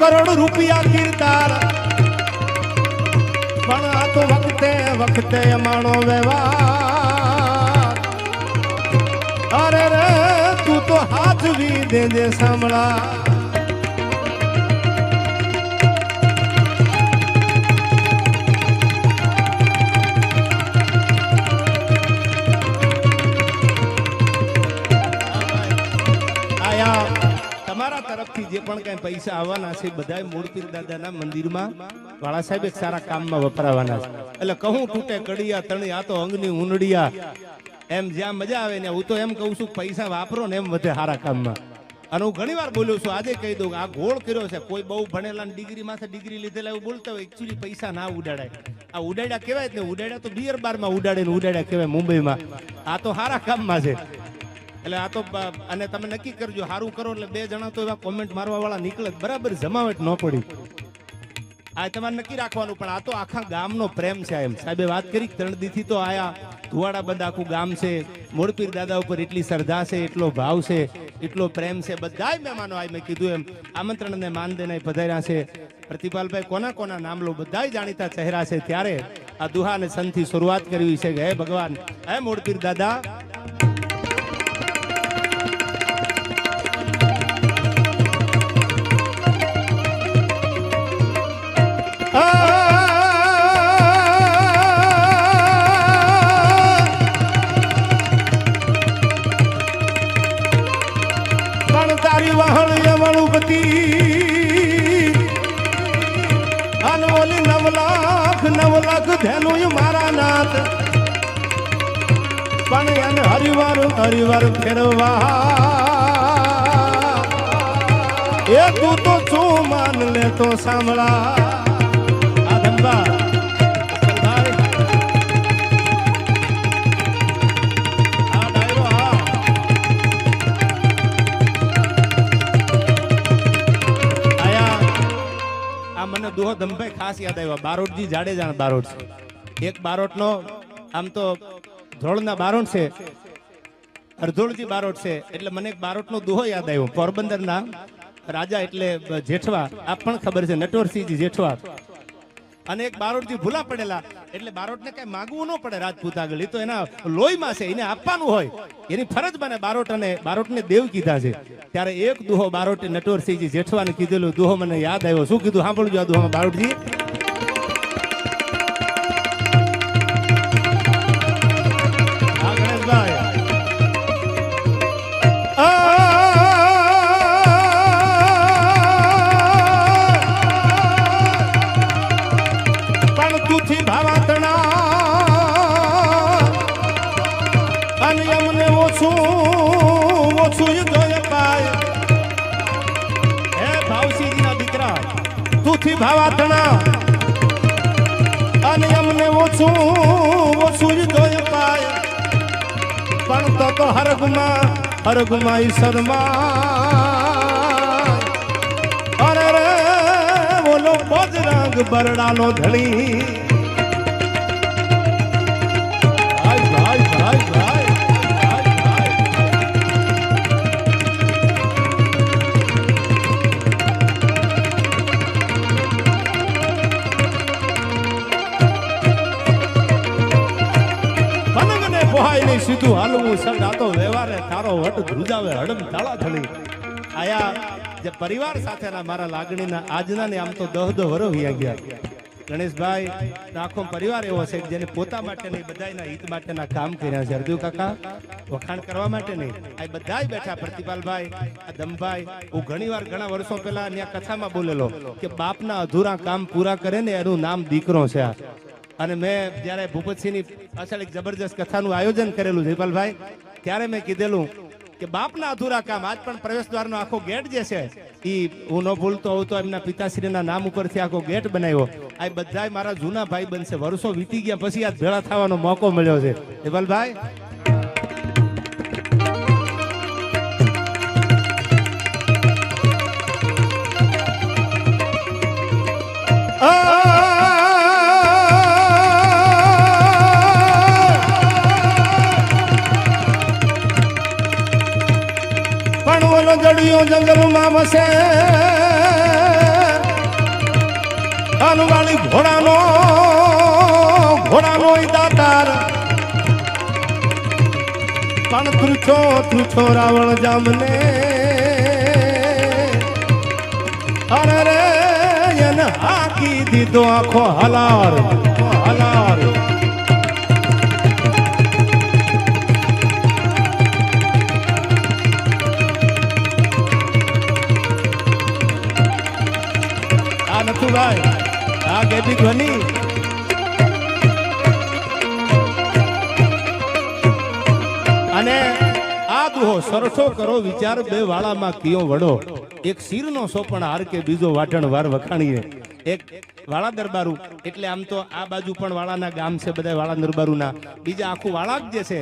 કરોડ રૂપિયા કીર્તાર પણ આ તો વખતે માણો વ્યવહાર અરે રે તું તો હાથ વી દેજે સાંભળા આયા તમારા તરફથી જે પણ કઈ પૈસા આવવાના છે બધા મૂળપીર દાદાના મંદિરમાં વાળા સાહેબ એક સારા કામમાં વપરાવાના છે એટલે કહું તૂટે કડિયા તણી આ તો અંગની ઉનડિયા એમ જ્યાં મજા આવે ને હું તો એમ કહું છું પૈસા વાપરો ને એમ વધે સારા કામમાં અને હું ઘણી વાર બોલું છું આજે કહી દઉં આ ગોળ કર્યો છે કોઈ બહુ ભણેલા ડિગ્રી માંથી ડિગ્રી લીધેલા એવું બોલતા હોય એકચ્યુઅલી પૈસા ના ઉડાડાય આ ઉડાડ્યા કહેવાય ને ઉડાડ્યા તો બિયર બારમાં ઉડાડે ને ઉડાડ્યા કહેવાય મુંબઈમાં આ તો સારા કામમાં છે એટલે આ તો અને તમે નક્કી કરજો સારું કરો એટલે બે જણા તો એવા કોમેન્ટ મારવા વાળા નીકળે બરાબર જમાવટ ન પડી આ તમારે નક્કી રાખવાનું પણ આ તો આખા ગામનો પ્રેમ છે એમ સાહેબે વાત કરી 3 દીથી તો આયા ધુવાડા બંધ આખું ગામ છે મૂળપીર દાદા ઉપર એટલી શ્રદ્ધા છે એટલો ભાવ છે એટલો પ્રેમ છે બધાય મહેમાનો આ મેં કીધું એમ આમંત્રણ ને માન દેને પધાર્યા છે પ્રતિપાલભાઈ કોના નામ લો બધાય જાણીતા ચહેરા છે ત્યારે આ દુહા અને સંથી શરૂઆત કરવી છે કે હે ભગવાન હે મૂળપીર દાદા તારી વહળ યવણુપતિ અનવોલી 9 લાખ ધેનું મારા નાથ પણ એને હરિવાર ફેરવા એ તું તો શું માન લે તો સાંભળા આ ધંધા મને દોહો ધમભાઈ ખાસ યાદ આવ્યા બારોટજી જાડેજા બારોટ છે એક બારોટનો આમ તો ધ્રોળના બારોટ છે અરધોળજી બારોટ છે એટલે મને એક બારોટનો દોહો યાદ આવ્યો પોરબંદરના રાજા એટલે જેઠવા આપ પણ ખબર છે નટવરસિંહજી જેઠવા અને એક બારોટજી ભૂલા પડેલા એટલે બારોટને કઈ માંગવું ન પડે રાજપૂત આગળ એ તો એના લોહીમાં છે એને આપવાનું હોય એની ફરજ બને બારોટને દેવ કીધા છે ત્યારે એક દુહો બારોટે નટવરસિંહજી જેઠવાને કીધેલું દુહો મને યાદ આવ્યો શું કીધું સાંભળજો આ દુહામાં બારોટજી ગણેશભાઈ પણ તુથી ભાવાતણા અને અમને ઓછું ઓછું જોય પાય હે ભાવસીજીના દીકરા તુથી ભાવાતણા અને અમને ઓછું ઓછું જોય પાય પણ તો હરગમાં ઈશ્વરમાં અરે રે બોલો બજરંગ બરડાનો ધણી ભાઈ ભાઈ ભાઈ ભાઈ મનગને પોહાય નહીં સીધું હાલવું સર તો વ્યવહારે તારો વટ ધ્રુજાવે હડમ તાળા થળી આયા જે પરિવાર સાથેના મારા લાગણીના આજના ને આમ તો 10 વર્ષ વયા ગયા ગણેશભાઈ આખો પરિવાર એવો છે જેને પોતા માટે નહીં બધાના હિત માટેના કામ કર્યા છે અર્જુ કાકા વખાણ કરવા માટે નહીં આ બધાય બેઠા પ્રતિપાલભાઈ આ દમભાઈ હું ઘણીવાર ઘણા વર્ષો પહેલા ત્યાં કથામાં બોલેલો કે બાપના અધૂરા કામ પૂરા કરે ને એનું નામ દીકરો છે અને મેં જ્યારે ભૂપતસિંહની પાછળ એક જબરજસ્ત કથાનું આયોજન કરેલું જયપાલભાઈ ત્યારે મેં કીધેલું કે બાપના અધૂરા કામ આજ પણ પ્રવેશ દ્વારનો આખો ગેટ જે છે ઈ હું ન ભૂલતો હોઉં તો એમના પિતાશ્રીના નામ ઉપરથી આખો ગેટ બનાવ્યો આ બધાય મારા જૂના ભાઈ બનશે વર્ષો વીતી ગયા પછી આ ભેળા થવાનો મોકો મળ્યો છે જયપાલભાઈ જડિયો જંગલમાં વસે અનવાળી ઘોડાનો દાતાર પણ તૃછો રાવણ જામને અરે રે એને હાકી દીધો આખો હલાર ભાઈ આ ગેટી ધ્વનિ અને આ દુહો સરસો કરો વિચાર બે વાળામાં કિયો વડો એક શીરનો સોપણ હાર કે બીજો વાટણ વાર વખાણીએ એક વાળા દરબારું એટલે આમ તો આ બાજુ પણ વાળાના ગામ છે બધા વાળા દરબારુના બીજા આખું વાળા જે છે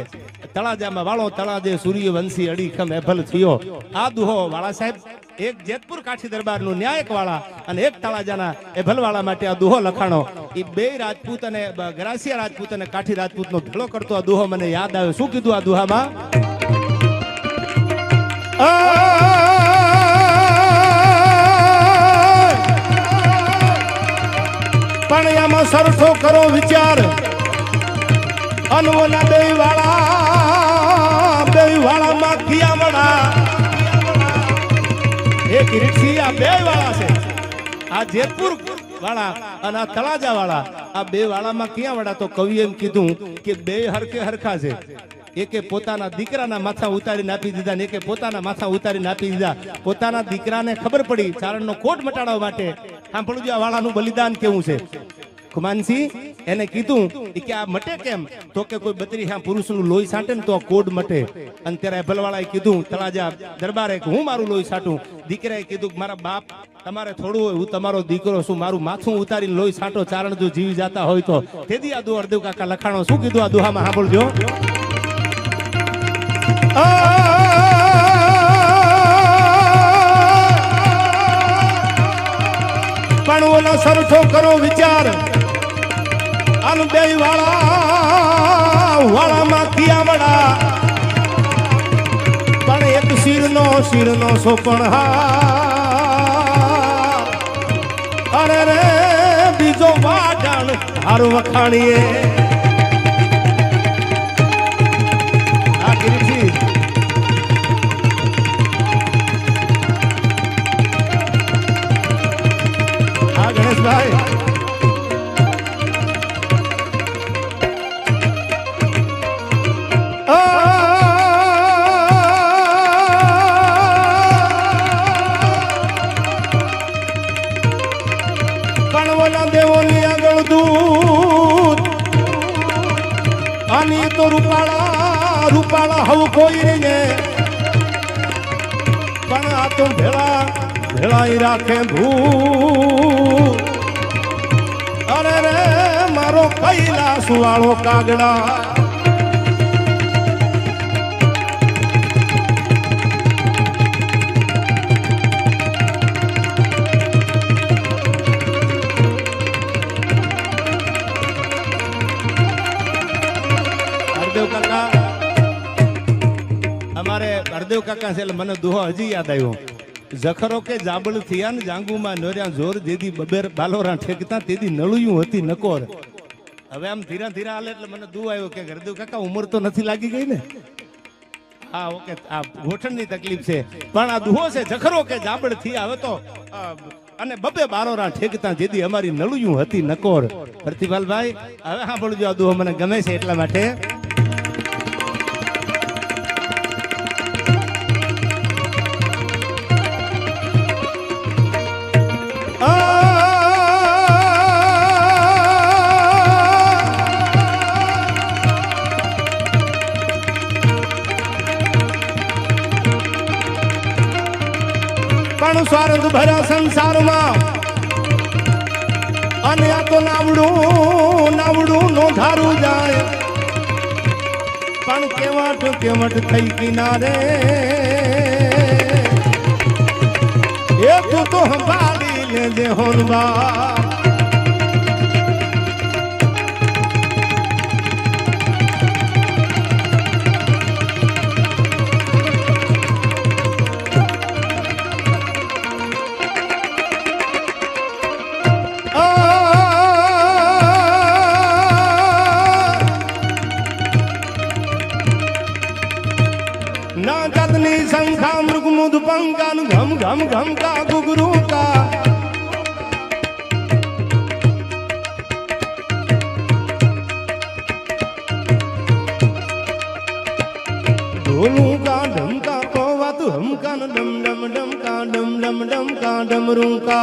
તળાજામાં વાળો તળાજે સૂર્યવંશી અડીખમ એફલ થયો આ દુહો વાળા સાહેબ એક જેતપુર કાઠી દરબારનું ન્યાયક વાળા અને એક તળાજાના એભલવાળા માટે આ દુહો લખાણો એ બે રાજપૂત અને ગરાસિયા રાજપૂત અને કાઠી રાજપૂતનો ભેળો કરતો આ દુહો મને યાદ આવ્યો શું કીધું આ દુહામાં પણ એમાં સરખો કરો વિચાર અનવના બે વાળામાં કિયા વડા એક રીક્ષી આ બે વાળા છે આ જેતપુર વાળા અને આ તળાજા વાળા આ બે વાળામાં ક્યાં વડા તો કવિ એમ કીધું કે બે હરકે હરખા છે એકે પોતાના દીકરાના માથા ઉતારીને આપી દીધા ને એકે પોતાના માથા ઉતારીને આપી દીધા પોતાના દીકરાને ખબર પડી ચારણનો કોટ મટાડવા માટે સાંભળું આ વાળાનું બલિદાન કેવું છે ખુમાનસિંહ એને કીધું કે આ મટે કેમ તો કે કોઈ 32 પુરુષનું લોહી છાંટે ને તો આ કોડ મટે અને ત્યારે ભલવાળાએ કીધું તળાજા દરબારે હું મારું લોહી છાંટું દીકરાએ કીધું મારા બાપ તમારે થોડું હોય હું તમારો દીકરો છું મારું માથું ઉતારીને લોહી છાંટો ચારણ જો જીવી જતા હોય તો તેથી આ દુહા હરદેવ કાકા લખાણો શું કીધું આ દુહામાં સાંભળજો પણ ઓલો સરખો કરો વિચાર અન બે વાળામાં કિયા વડા પણ એક શીરનો સોપણ અરે રે બીજો વાટણ હાર વખાણીએ આ ગિરીજી આ ગણેશભાઈ દેવોની આગળ તું એ તો રૂપાળા રૂપાળા હવ કોઈ રે પણ આ તો ભેળા ભેળાઈ રાખે ભૂ અરે રે મારો કૈલાસ વાળો કાગડા અમારે હરદેવ કાકા છે એટલે મને દુહો હજી યાદ આવ્યો જખરો કે જાબળ થયા ને જાંગુમાં નોર્યા જોર દીદી બબેર બાલોરા ઠેકતા તેથી નળુયું હતી નકોર હવે આમ ધીરા ધીરા હાલે એટલે મને દુહ આવ્યો કે હરદેવ કાકા ઉંમર તો નથી લાગી ગઈ ને હા ઓકે આ ગોઠણની તકલીફ છે પણ આ દુહો છે જખરો કે જાબળ થયા હવે તો અને બબે બારોરા ઠેકતા જેદી અમારી નળુયું હતી નકોર પ્રતિભાલભાઈ હવે સાંભળજો આ દુહો મને ગમે છે એટલા માટે સ્વાર્થ ભર્યા સંસારમાં અને આ તો નાવડું નાવડું નો ધારું જાય પણ કેવટ થઈ કિનારે એ તું તો સંભાળી લેજે હોનબા शंखा मृग मुद पंकान घम घम घम का गुगरू का ढोलू का ढमका को वात हम कान डम डम डम का डम डम डम का डमरू का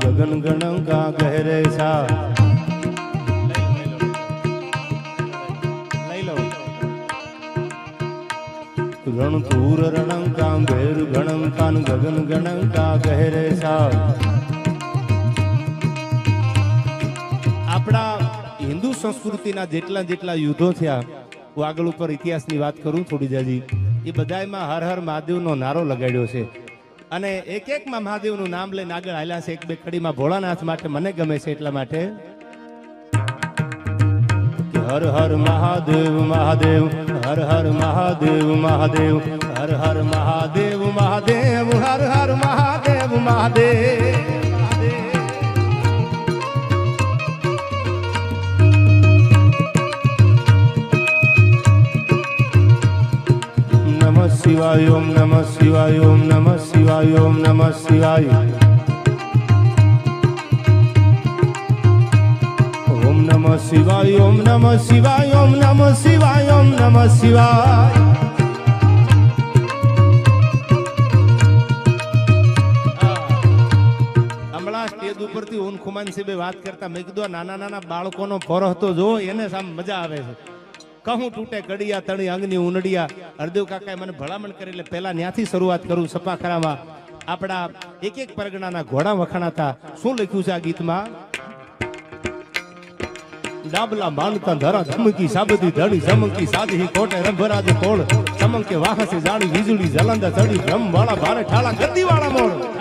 गगन गणं का गहरे सा रणतूर रणं का भैर गणं कान गगन गणं का गहरे सा આપણા હિન્દુ સંસ્કૃતિના જેટલા જેટલા યુદ્ધો થયા હું આગળ ઉપર ઇતિહાસની વાત કરું થોડી જાજી એ બધાયમાં હર હર મહાદેવનો નારો લગાડ્યો છે અને એક એક માં મહાદેવનું નામ લઈને આગળ હાલ્યા છે એક બે કડીમાં ભોળાનાથ માટે મને ગમે છે એટલા માટે હર હર મહાદેવ મહાદેવ હર હર મહાદેવ મહાદેવ હર હર મહાદેવ મહાદેવ હર હર મહાદેવ મહાદેવ नमः शिवाय ओम नमः शिवाय ओम नमः शिवाय ओम नमः शिवाय ओम नमः शिवाय ओम नमः शिवाय ओम नमः शिवाय ओम नमः शिवाय હમણાં સ્ટેજ ઉપરથી ઓન ખુમાન સાહેબે વાત કરતા મેં કીધું નાના નાના બાળકોનો ફરહ તો જો એને સામ મજા આવે છે કહું તૂટે કડિયા તણી અંગની ઉનડિયા હરદેવ કાકાએ મને ભલામણ કરી એટલે પહેલા ત્યાંથી શરૂઆત કરું સપાખરામાં આપણા એક એક પરગણાના ઘોડા વખાણાતા શું લખ્યું છે આ ગીતમાં ડાબલા માનતા ધરા ધમકી સાબતી ધડી ચમકી સાધી કોટે રંભરાજ કોળ ચમકે વાહસે જાણી વીજળી જલંદા ચડી બ્રહ્મ વાળા ભારે ઠાળા ગદ્દી વાળા મોળ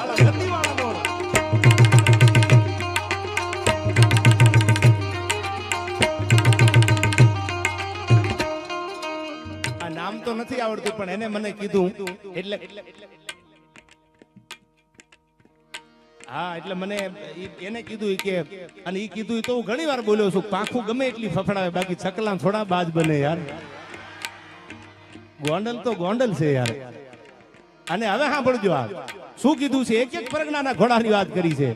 નામ તો નથી આવડતું પણ એને મને કીધું એટલે હા એટલે મને એને કીધું કે અને ઈ કીધું તો હું ઘણી વાર બોલ્યો છું પાંખું ગમે એટલી ફફડાવે બાકી ચકલા થોડા બાજ બને યાર ગોંડલ તો ગોંડલ છે યાર અને હવે સાંભળજો આ શું કીધું છે એક એક પરગણાના ઘોડાની વાત કરી છે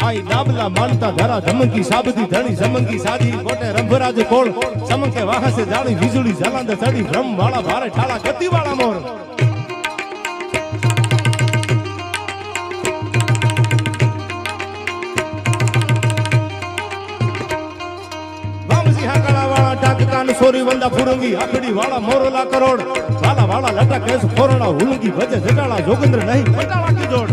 આઈ ડાબલા માનતા ધરા ધમંકી સાબતી ધણી સમંકી સાજી કોટે રંભરાજ કોળ ચમકે વાહસે જાળી વીજળી જલાંદ ચડી બ્રહ્મ વાળા ભારે ઠાળા ગતિ વાળા મોર સોરી વંદા ફુરંગી આખડી વાળા મોરલા કરોડ વાલા વાલા લટા કેસ ફોરણા હુલંગી ભજે જટાળા જોગેન્દ્ર નહીં પટાળા કી જોડ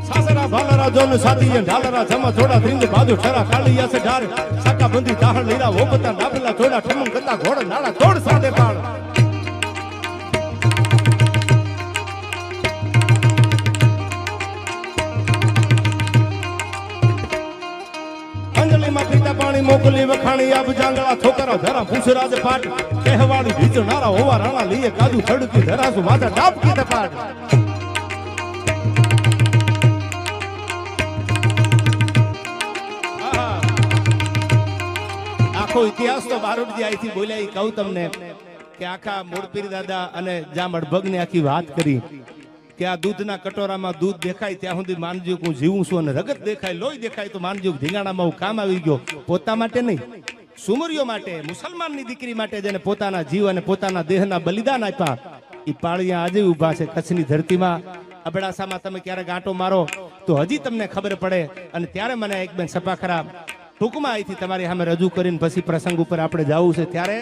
સાસરા ભાલરા જોન સાદી ઢાલરા જમા થોડા ત્રિંગ બાજુ ઠરા કાળિયા સે ઢાર સાકા બંધી તાહળ લીરા ઓપતા ડાબલા થોડા ઠમમ ગતા ઘોડ નાળા તોડ સાદે પાળ પાણી મોકલી વખાણી આબ જાંગળા છોકરા ધરા પૂછરાજ પાટ કહેવાડી ભીચનારા હોવા રાણા લીએ કાજુ છડકી ધરાસુ માથા ડાબકી તપાટ આખો ઇતિહાસ તો બારોટજી અહીંથી બોલ્યા કહું તમને કે આખા મૂળપીર દાદા અને જામડ ને આખી વાત કરી કે આ દૂધના કટોરામાં દૂધ દેખાય ત્યાં સુધી માનજો હું જીવું છું અને રગત દેખાય લોહી દેખાય તો માનજો ધીંગાણામાં હું કામ આવી ગયો પોતા માટે નહીં સુમરીઓ માટે મુસલમાનની દીકરી માટે જેને પોતાના જીવ અને પોતાના દેહના બલિદાન આપ્યા એ પાળિયા આજે ઊભા છે કચ્છની ધરતીમાં અબડાસામાં તમે ક્યારે ગાંટો મારો તો હજી તમને ખબર પડે અને ત્યારે મને એક બેન સપાખરા ટૂંકમાં અહીંથી તમારી સામે રજૂ કરીને પછી પ્રસંગ ઉપર આપણે જવું છે ત્યારે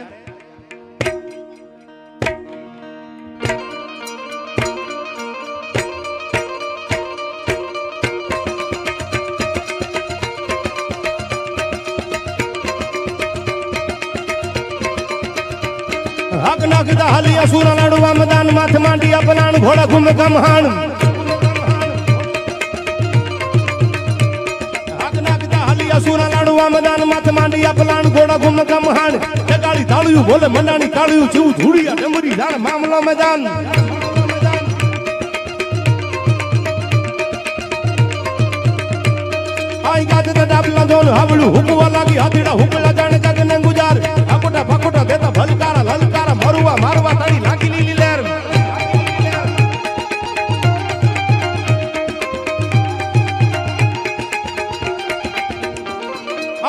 हक नाखदा हलिया सूरा लाडवा मैदान माथ मांडी अपनान घोड़ा घूम गमहान हक नाखदा हलिया सूरा लाडवा मैदान माथ मांडी अपनान घोड़ा घूम गमहान ए गाड़ी ताळियो बोले मंडानी काळियो जीव धूड़िया डमरी जान मामलो मैदान आई गाते दा डाबला जोन हवलू हुकवा लागी हाथीड़ा हुकला जाने जगने गुजार आकोटा फाकोटा देता भलकारा ललकारा मरुआ मारवा तड़ी लागी लीली लहर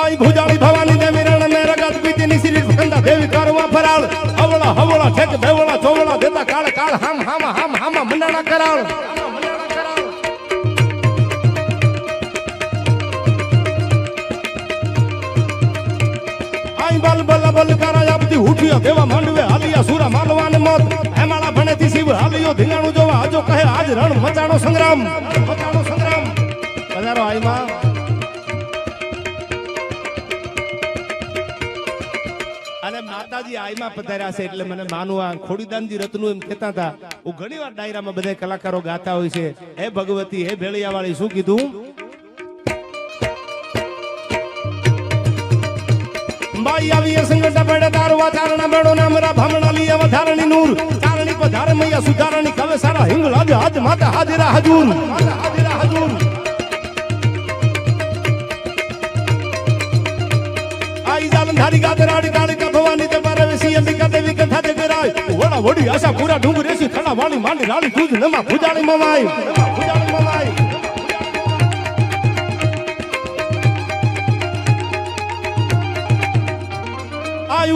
आई भुजाली भवानी देवी रण में रगत बीती निसिरी कंदा देवी करवा फराल हवला हवला ठेक बेवला चोवला देता काळ काळ हम हम हम हम मंडना कराल बल बल बल करा आपती उठियो देवा मांडवे हालिया सूरा मालवान मौत हेमाला बने थी शिव हालियो धिंगाणो जोवा आजो कहे आज रण मचाणो संग्राम पधारो आई मां અને માતાજી આઈમાં પધાર્યા છે એટલે મને માનવા ખોડીદાનજી રત્નું એમ કહેતા હતા હું ઘણીવાર ડાયરામાં બધા કલાકારો ગાતા હોય છે હે ભગવતી હે ભેળિયાવાળી શું કીધું बाई आवी संगत बड़े दारवा चारणा बड़ो नामरा भमणा लिया वधारणी नूर चारणी पधार मैया सुधारणी कवे सारा हिंगला आज माता हाजिरा हजूर आई जालंधारी गादराड़ी काली का भवानी ते परवेसी अंबिका देवी कथा जगराय वड़ा वड़ी आशा पूरा डूंगरेसी खड़ा वाली मांडी रानी तुझ नमा भुजाली ममाई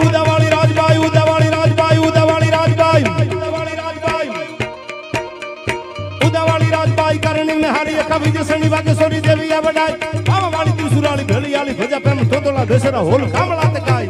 उदावाली राजबाई उदावाली राजबाई उदावाली राजबाई उदावाली राजबाई करणी में हारी कवि जसनी वागेश्वरी देवी या बड़ाई बाबा वाली त्रिशूलाली भेलियाली भजा प्रेम तोतला देशरा होल कामला तकाई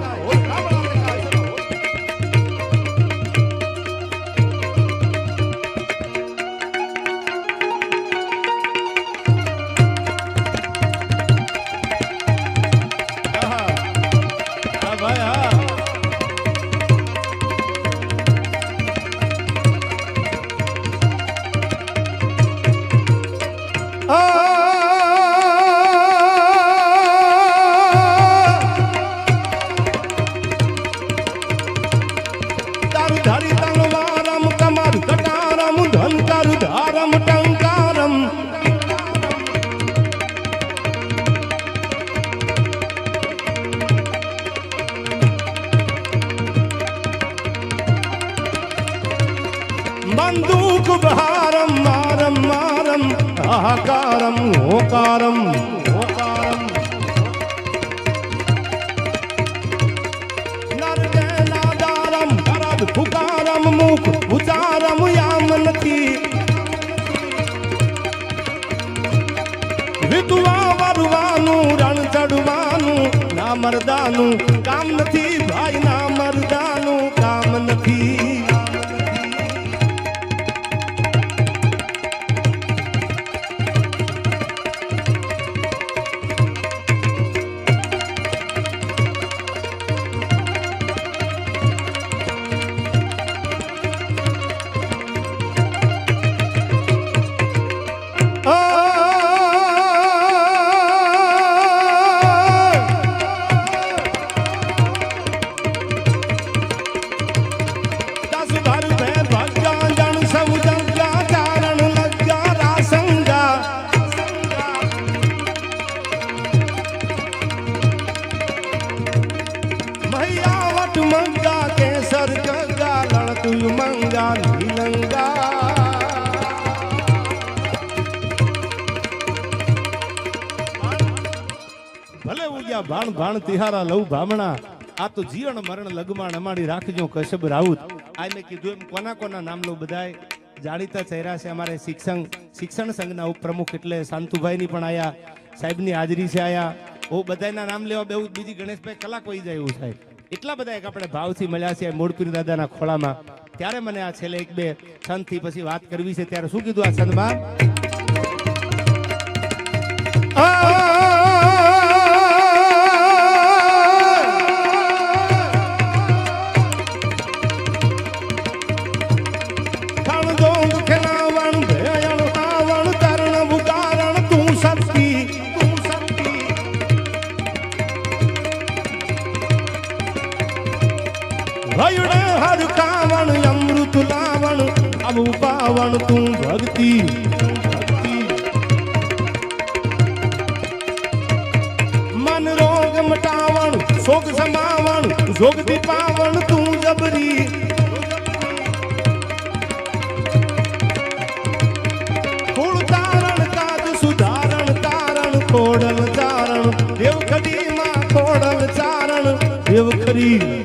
मूकभारम मारम मारम हाहाकारम होकारम होकारम नरदेनादारम करद पुकारम मुख उचारम यामनती વિધવા વરવાનું રણ ચડવાનું ના મરદાનું કામ નથી ભાઈ ના મરદાનું કામ નથી ભલે ઉગ્યા ભાણ ભાણ તિહારા લઉ ભામણા આ તો જીવન મરણ લગમાણ અમારી રાખજો કશબ રાઉત આ મેં કીધું એમ કોના કોના નામ લો બધાય જાણીતા ચહેરા છે અમારે શિક્ષણ સંઘના ઉપપ્રમુખ એટલે શાંતુભાઈની પણ આયા સાહેબની હાજરી છે આયા ઓ બધાના નામ લેવા બેવું બીજી ગણેશભાઈ કલાક વહી જાય એવું થાય એટલા બધા એક આપણે ભાવથી મળ્યા છે મૂળપીર દાદાના ખોળામાં ત્યારે મને આ છેલ્લે એક બે છંદથી પછી વાત કરવી છે ત્યારે શું કીધું આ છંદમાં અમૃત લાવણ અમુ પાવણ તું ભક્તિ મન રોગ મટાવણ શોક સમાવણ જોગતી પાવણ તું જબરી કુળ તારણ કાજ સુધારણ તારણ ખોડલ ચારણ દેવખડી માં ખોડલ ચારણ દેવખરી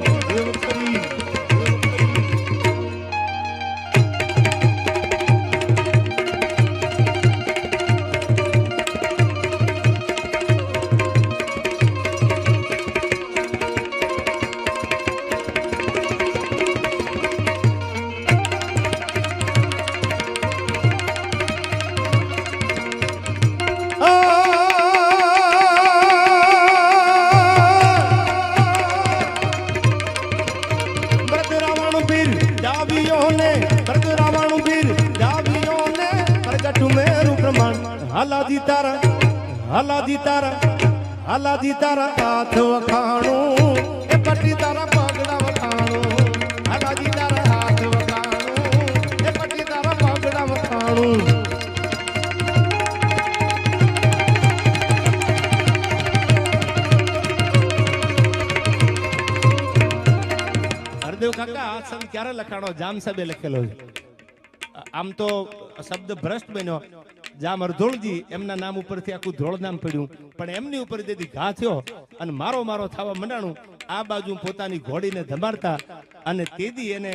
હાલાજી તારા હાથ વખાણું એ પટી તારા પગડા વખાણું હાલાજી તારા હાથ વખાણું એ પટી તારા પગડા વખાણું હરદેવ કાકા આ શબ્દ ક્યારે લખાણો જામ સાહેબે લખેલો છે આમ તો શબ્દ ભ્રષ્ટ બન્યો જામ અરધોળજી એમના નામ ઉપરથી આખું ધોળ નામ પડ્યું પણ એમની ઉપર જેથી ઘા થયો અને મારો મારો થવા મંડાણું આ બાજુ પોતાની ઘોડીને ધમાડતા અને તેદી એને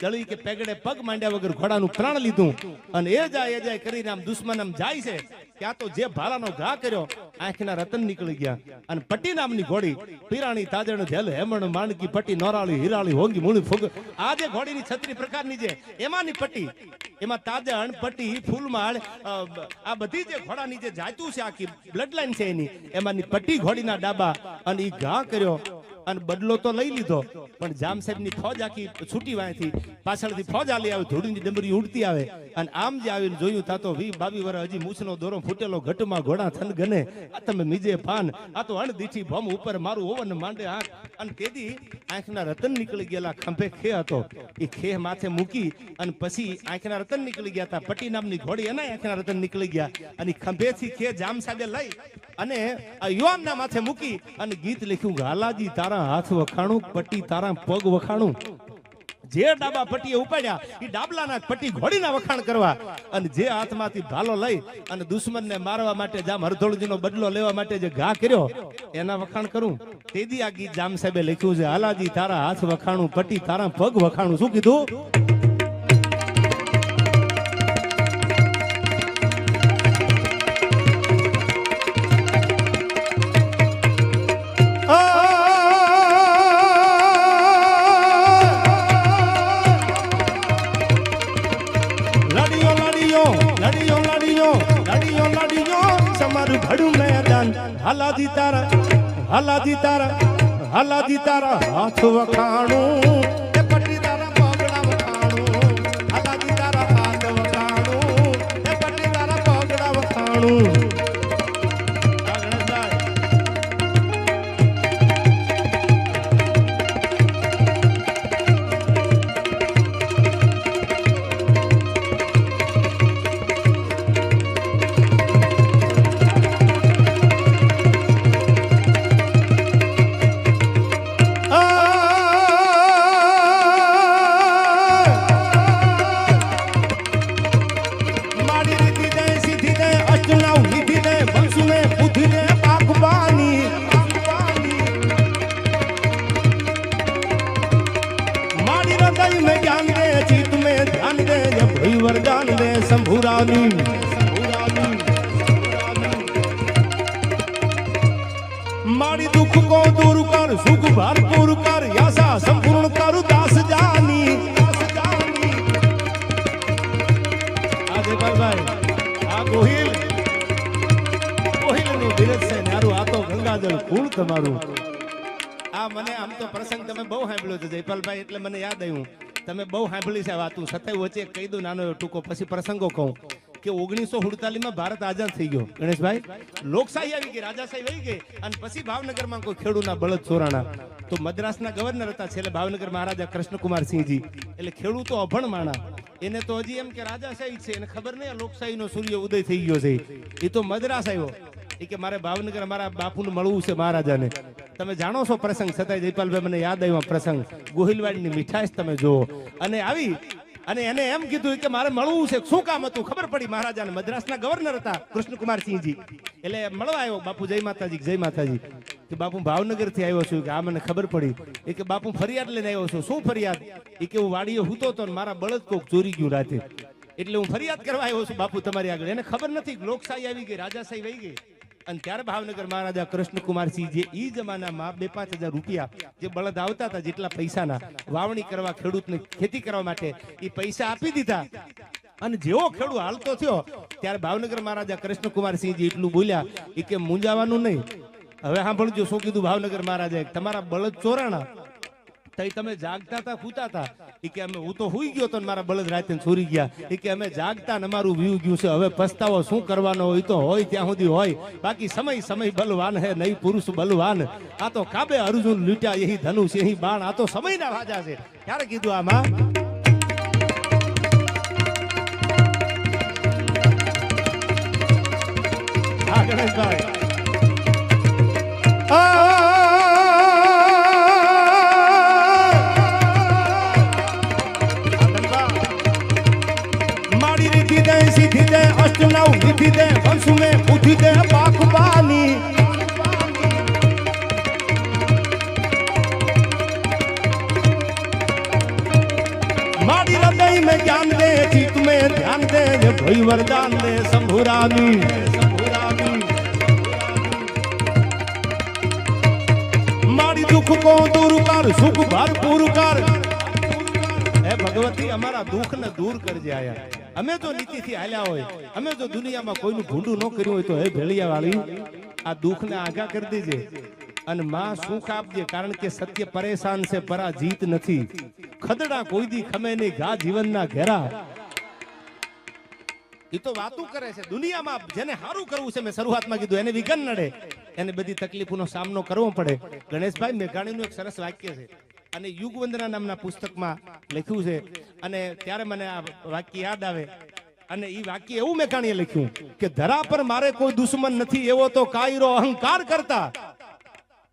દળી કે પેગડે પગ માંડ્યા વગર ઘોડાનું પ્રાણ લીધું અને એ જાય કરીને આમ દુશ્મન આમ જાય છે ત્યાં તો જે ભાલાનો ઘા કર્યો આંખના રતન નીકળી ગયા અને પટ્ટી નામની ઘોડી પીરાણી તાજણ જેલ હેમણ માણકી પટ્ટી નોરાળી હિરાળી હોંગી મૂણી ફૂગ આ જે ઘોડીની છત્રી પ્રકારની છે એમાંની પટ્ટી એમાં તાજણ પટ્ટી ફૂલમાળ આ બધી જે ઘોડાની જે જાતું છે આખી બ્લડ લાઈન છે એની એમાંની પટ્ટી ઘોડીના ડાબા અને ઈ ઘા કર્યો અને બદલો તો લઈ લીધો પણ જામ સાહેબની ફોજ આખી છૂટી વાંથી પાછળથી ફોજ આલી આવે ધોળીની ડમરી ઉડતી આવે અને આમ જે આવીને જોયું તા તો 20-22 વર્ષ હજી મૂછનો દોરો ફૂટેલો ઘટમાં ઘોડા થન ગને આ તમે મીજે પાન આ તો અણદીઠી ભમ ઉપર મારું ઓવન માંડે આંખ અને તેદી આંખના રતન નીકળી ગયેલા ખંભે ખે હતો એ ખે માથે મૂકી અને પછી આંખના રતન નીકળી ગયા હતા પટ્ટી નામની ઘોડી એના આંખના રતન નીકળી ગયા અને ખંભેથી ખે જામ સાહેબે લઈ અને આ યુવાનના માથે મૂકી અને ગીત લખ્યું ગાલાજી તારા હાથ વખાણું પટ્ટી તારા પગ વખાણું જે ડાબા પટ્ટીએ ઉપાડ્યા એ ડાબલાના પટ્ટી ઘોડીના વખાણ કરવા, અને જે હાથમાંથી ભાલો લઈ અને દુશ્મનને મારવા માટે જામ હરધોળજીનો બદલો લેવા માટે જે ઘા કર્યો એના વખાણ કરું. તેદી આ ગીત જામ સાહેબે લખ્યું છે, હાલાજી તારા હાથ વખાણું, પટ્ટી તારા પગ વખાણું. શું કીધું? હાલાજી તારા હાથ વખાણું, એ પટ્ટી તારા પગડા વખાણું. હાલાજી તારા હાથ વખાણું, એ પટ્ટી તારા પગડા વખાણું. वरदान दे शंभुरानी, मारी दुख को दूर कर, सुख भरपूर कर, यासा संपूर्ण कर दास जानी. આજે ભાઈ આ ગોહિલ નું ધીરજ છે નારું, આ તો ગંગાજળ કુળ તમારું. આ મને આમ તો પ્રસંગ તમે બહુ સાંભળ્યો છે જયપાલભાઈ, એટલે મને યાદ આવ્યું. તમે બહુ સાંભળી છે વાતું, છતાંય વચ્ચે કહી દઉં નાનો એવો ટૂંકો, પછી પ્રસંગો કહું કે 1947 ભારત આઝાદ થઈ ગયો ગણેશભાઈ, લોકશાહી આવી ગઈ, રાજાશાહી વહી ગઈ, અને પછી ભાવનગરમાં કોઈ ખેડૂના બળદ ચોરાણા. તો મદ્રાસના ગવર્નર હતા છેલ્લે ભાવનગર મહારાજા કૃષ્ણકુમારસિંહજી, એટલે ખેડૂતો અભણ માણા, એને તો હજી એમ કે રાજાશાહી છે, એને ખબર નહીં લોકશાહીનો સૂર્ય ઉદય થઈ ગયો છે. એ તો મદ્રાસ આવ્યો, એ કે મારે ભાવનગર મારા બાપુને મળવું છે મહારાજાને. તમે જાણો છો પ્રસંગ, છતાંય જયપાલભાઈ મને યાદ આવ્યો પ્રસંગ, ગોહિલવાડીની મીઠાશ તમે જુઓ. અને આવી અને એને એમ કીધું કે મારે મળવું છે. શું કામ હતું ખબર પડી મહારાજાને, મદ્રાસના ગવર્નર હતા કૃષ્ણકુમારસિંહજી, એટલે મળવા આવ્યો. બાપુ જય માતાજી, જય માતાજી. કે બાપુ ભાવનગર થી આવ્યો છું, કે આ મને ખબર પડી. એ કે બાપુ ફરિયાદ લઈને આવ્યો છું. શું ફરિયાદ? એ કે હું વાડીએ હૂતો તો મારા બળદ કોક ચોરી ગયું રાતે, એટલે હું ફરિયાદ કરવા આવ્યો છું બાપુ તમારી આગળ. એને ખબર નથી લોકશાહી આવી ગઈ, રાજાશાહી વહી ગઈ. અને ત્યારે ભાવનગર મહારાજા કૃષ્ણકુમારસિંહ જે ઈ જમાનામાં 2-5 હજાર રૂપિયા જે બળદ આવતા હતા, જેટલા પૈસાના વાવણી કરવા, ખેડૂતને ખેતી કરવા માટે એ પૈસા આપી દીધા. અને જેવો ખેડૂત હાલતો થયો ત્યારે ભાવનગર મહારાજા કૃષ્ણકુમારસિંહજી એટલું બોલ્યા, એ કે મૂંઝાવાનું નહીં. હવે સાંભળજો શું કીધું ભાવનગર મહારાજાએ, તમારા બળદ ચોરાણા તઈ તમે જાગતા હતા, સૂતા હતા. એ કે અમે હું તો હુઈ ગયો તો મારા બળદ રાતે ચોરી ગયા. એ કે અમે જાગતા ને અમારું વ્યુ ગયું છે, હવે પસ્તાવો શું કરવાનો હોય તો હોય ત્યાં સુધી હોય, બાકી સમય સમય બલવાન હે નહીં પુરુષ બલવાન. આ તો કાબે અર્જુન લૂટ્યા યહી ધનુષ યહી બાણ, આ તો સમયના વાજા છે. ક્યારે કીધું આમાં? હા ગણેશભાઈ, सीधी दे अष्टनव विधि दे वंश में बुद्धि दे बागबानी. मारी हृदय में ज्ञान दे, चित्त में ध्यान दे, ये भई वरदान दे शंभुरानी. मारी दुख को दूर कर, सुख भरपूर कर. हे भगवती અમારા દુઃખ ને દૂર કરજે. આયા અમે જો નીતિથી હાલ્યા હોય, અમે જો દુનિયામાં કોઈનું ભૂંડું ન કર્યું હોય તો હે ભેળિયા વાળી આ દુઃખને આઘા કરી દેજે. અને માં સુખ આપજે, કારણ કે સત્ય પરેશાન છે, પરાજીત નથી. ખદડા કોઈ દી ખમે નહીં, ઘા જીવનના ઘેરા. એ તો વાતું કરે છે દુનિયામાં, જેને સારું કરવું છે મેં શરૂઆતમાં કીધું એને વિઘન નડે, એને બધી તકલીફોનો સામનો કરવો પડે. ગણેશભાઈ મેઘાણીનું એક સરસ વાક્ય છે, અને યુગવંદના નામના પુસ્તકમાં લખ્યું છે, અને ત્યારે મને આ વાક્ય યાદ આવે. અને એ વાક્ય એવું મેઘાણીએ લખ્યું કે ધરા પર મારે કોઈ દુશ્મન નથી, એવો તો કાયરો અહંકાર કરતા.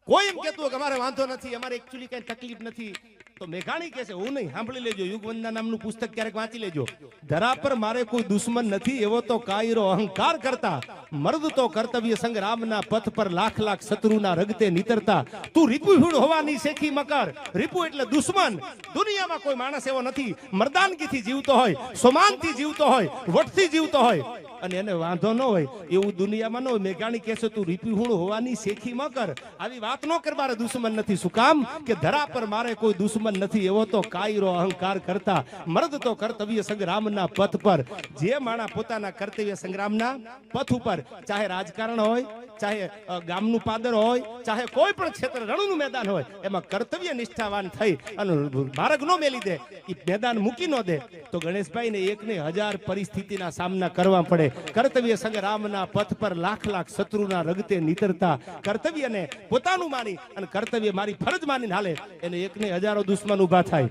કોઈ એમ કહેતું કે અમારે વાંધો નથી, અમારે એકચ્યુઅલી કઈ તકલીફ નથી, તો મેઘાણી કહે છે હું નહીં, સાંભળી લેજો, યુગવંદના નામનું પુસ્તક ક્યારેક વાંચી લેજો. ધરા પર મારે કોઈ દુશ્મન નથી, એવો તો કાયરો અહંકાર કરતા, મર્દ તો કર્તવ્ય સંગ્રામના પથ પર લાખ લાખ શત્રુના રગતે નીતરતા. તું રીપુહીણ હોવાની શેખી મકર. રીપુ એટલે દુશ્મન. દુનિયામાં કોઈ માણસ એવો નથી મર્દાનગીથી જીવતો હોય, સોમાનથી જીવતો હોય, વટથી જીવતો હોય અને એને વાંધો ન હોય એવું દુનિયામાં ન હોય. મેઘાણી કહે છે તું રીપુહીણ હોવાની શેખી મકર. આવી વાત ન કર, મારે દુશ્મન નથી. શું કામ? કે ધરા પર મારે કોઈ દુશ્મન નથી, એવો તો કાયરો અહંકાર કરતા, મર્દ તો કર્તવ્ય સંગ્રામના પથ પર. જે માણા પોતાના કર્તવ્ય સંગ્રામના પથ ઉપર, ચાહે રાજકારણ હોય, ચાહે ગામનું પાદર હોય, ચાહે કોઈ પણ ક્ષેત્ર રણનું મેદાન હોય, એમાં કર્તવ્ય નિષ્ઠાવાન થઈ અને માર્ગ નો મેલી દે, એ મેદાન મૂકી ન દે, તો ગણેશભાઈ ને 1000 પરિસ્થિતિના સામના કરવા પડે. કર્તવ્ય સંગ્રામના પથ પર લાખ લાખ શત્રુના રગતે નીતરતા, કર્તવ્યને પોતાનું માની અને કર્તવ્ય મારી ફરજ માનીને હાલે, એને 1000 દુશ્મન ઉભા થાય.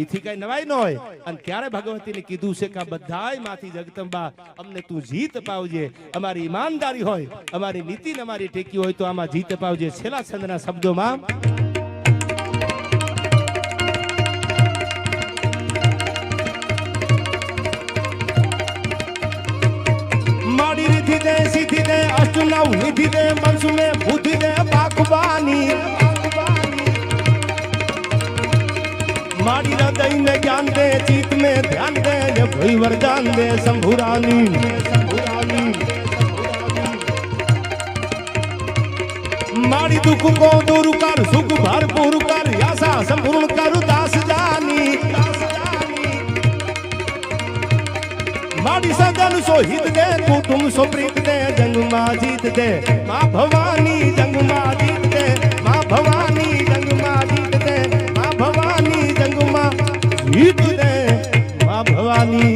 એથી કઈ નવાઈ ન હોય. અને ત્યારે ભગવતીને કીધું છે કે આ બધાય માંથી જગદંબા અમને તું જીત પાવજે. અમારી ઈમાનદારી હોય, અમારી નીતિ ને અમારી ટેકી હોય તો આમાં જીત પાવજે. છેલ્લા છંદના શબ્દોમાં માડી રીતિ દે, સીધી દે, અષ્ટનાવ નિધિ દે, મનસુ મે બુદ્ધિ દે બાકબાની. माड़ी हृदय में ज्ञान दे, चित में ध्यान दे, ये भई वरदान दे शंभुरानी. माड़ी दुख को दूर कर, सुख भरपूर कर, आशा संपूर्ण कर दास जानी. माड़ी सदन सो हित दे, कुटुंब सो प्रीत दे, जंग मां जीत दे मां भवानी. जंग मां जीत दे मां भवानी, जंग मां जीत दे मां भवानी, जंग मां जीत दे मां भवानी.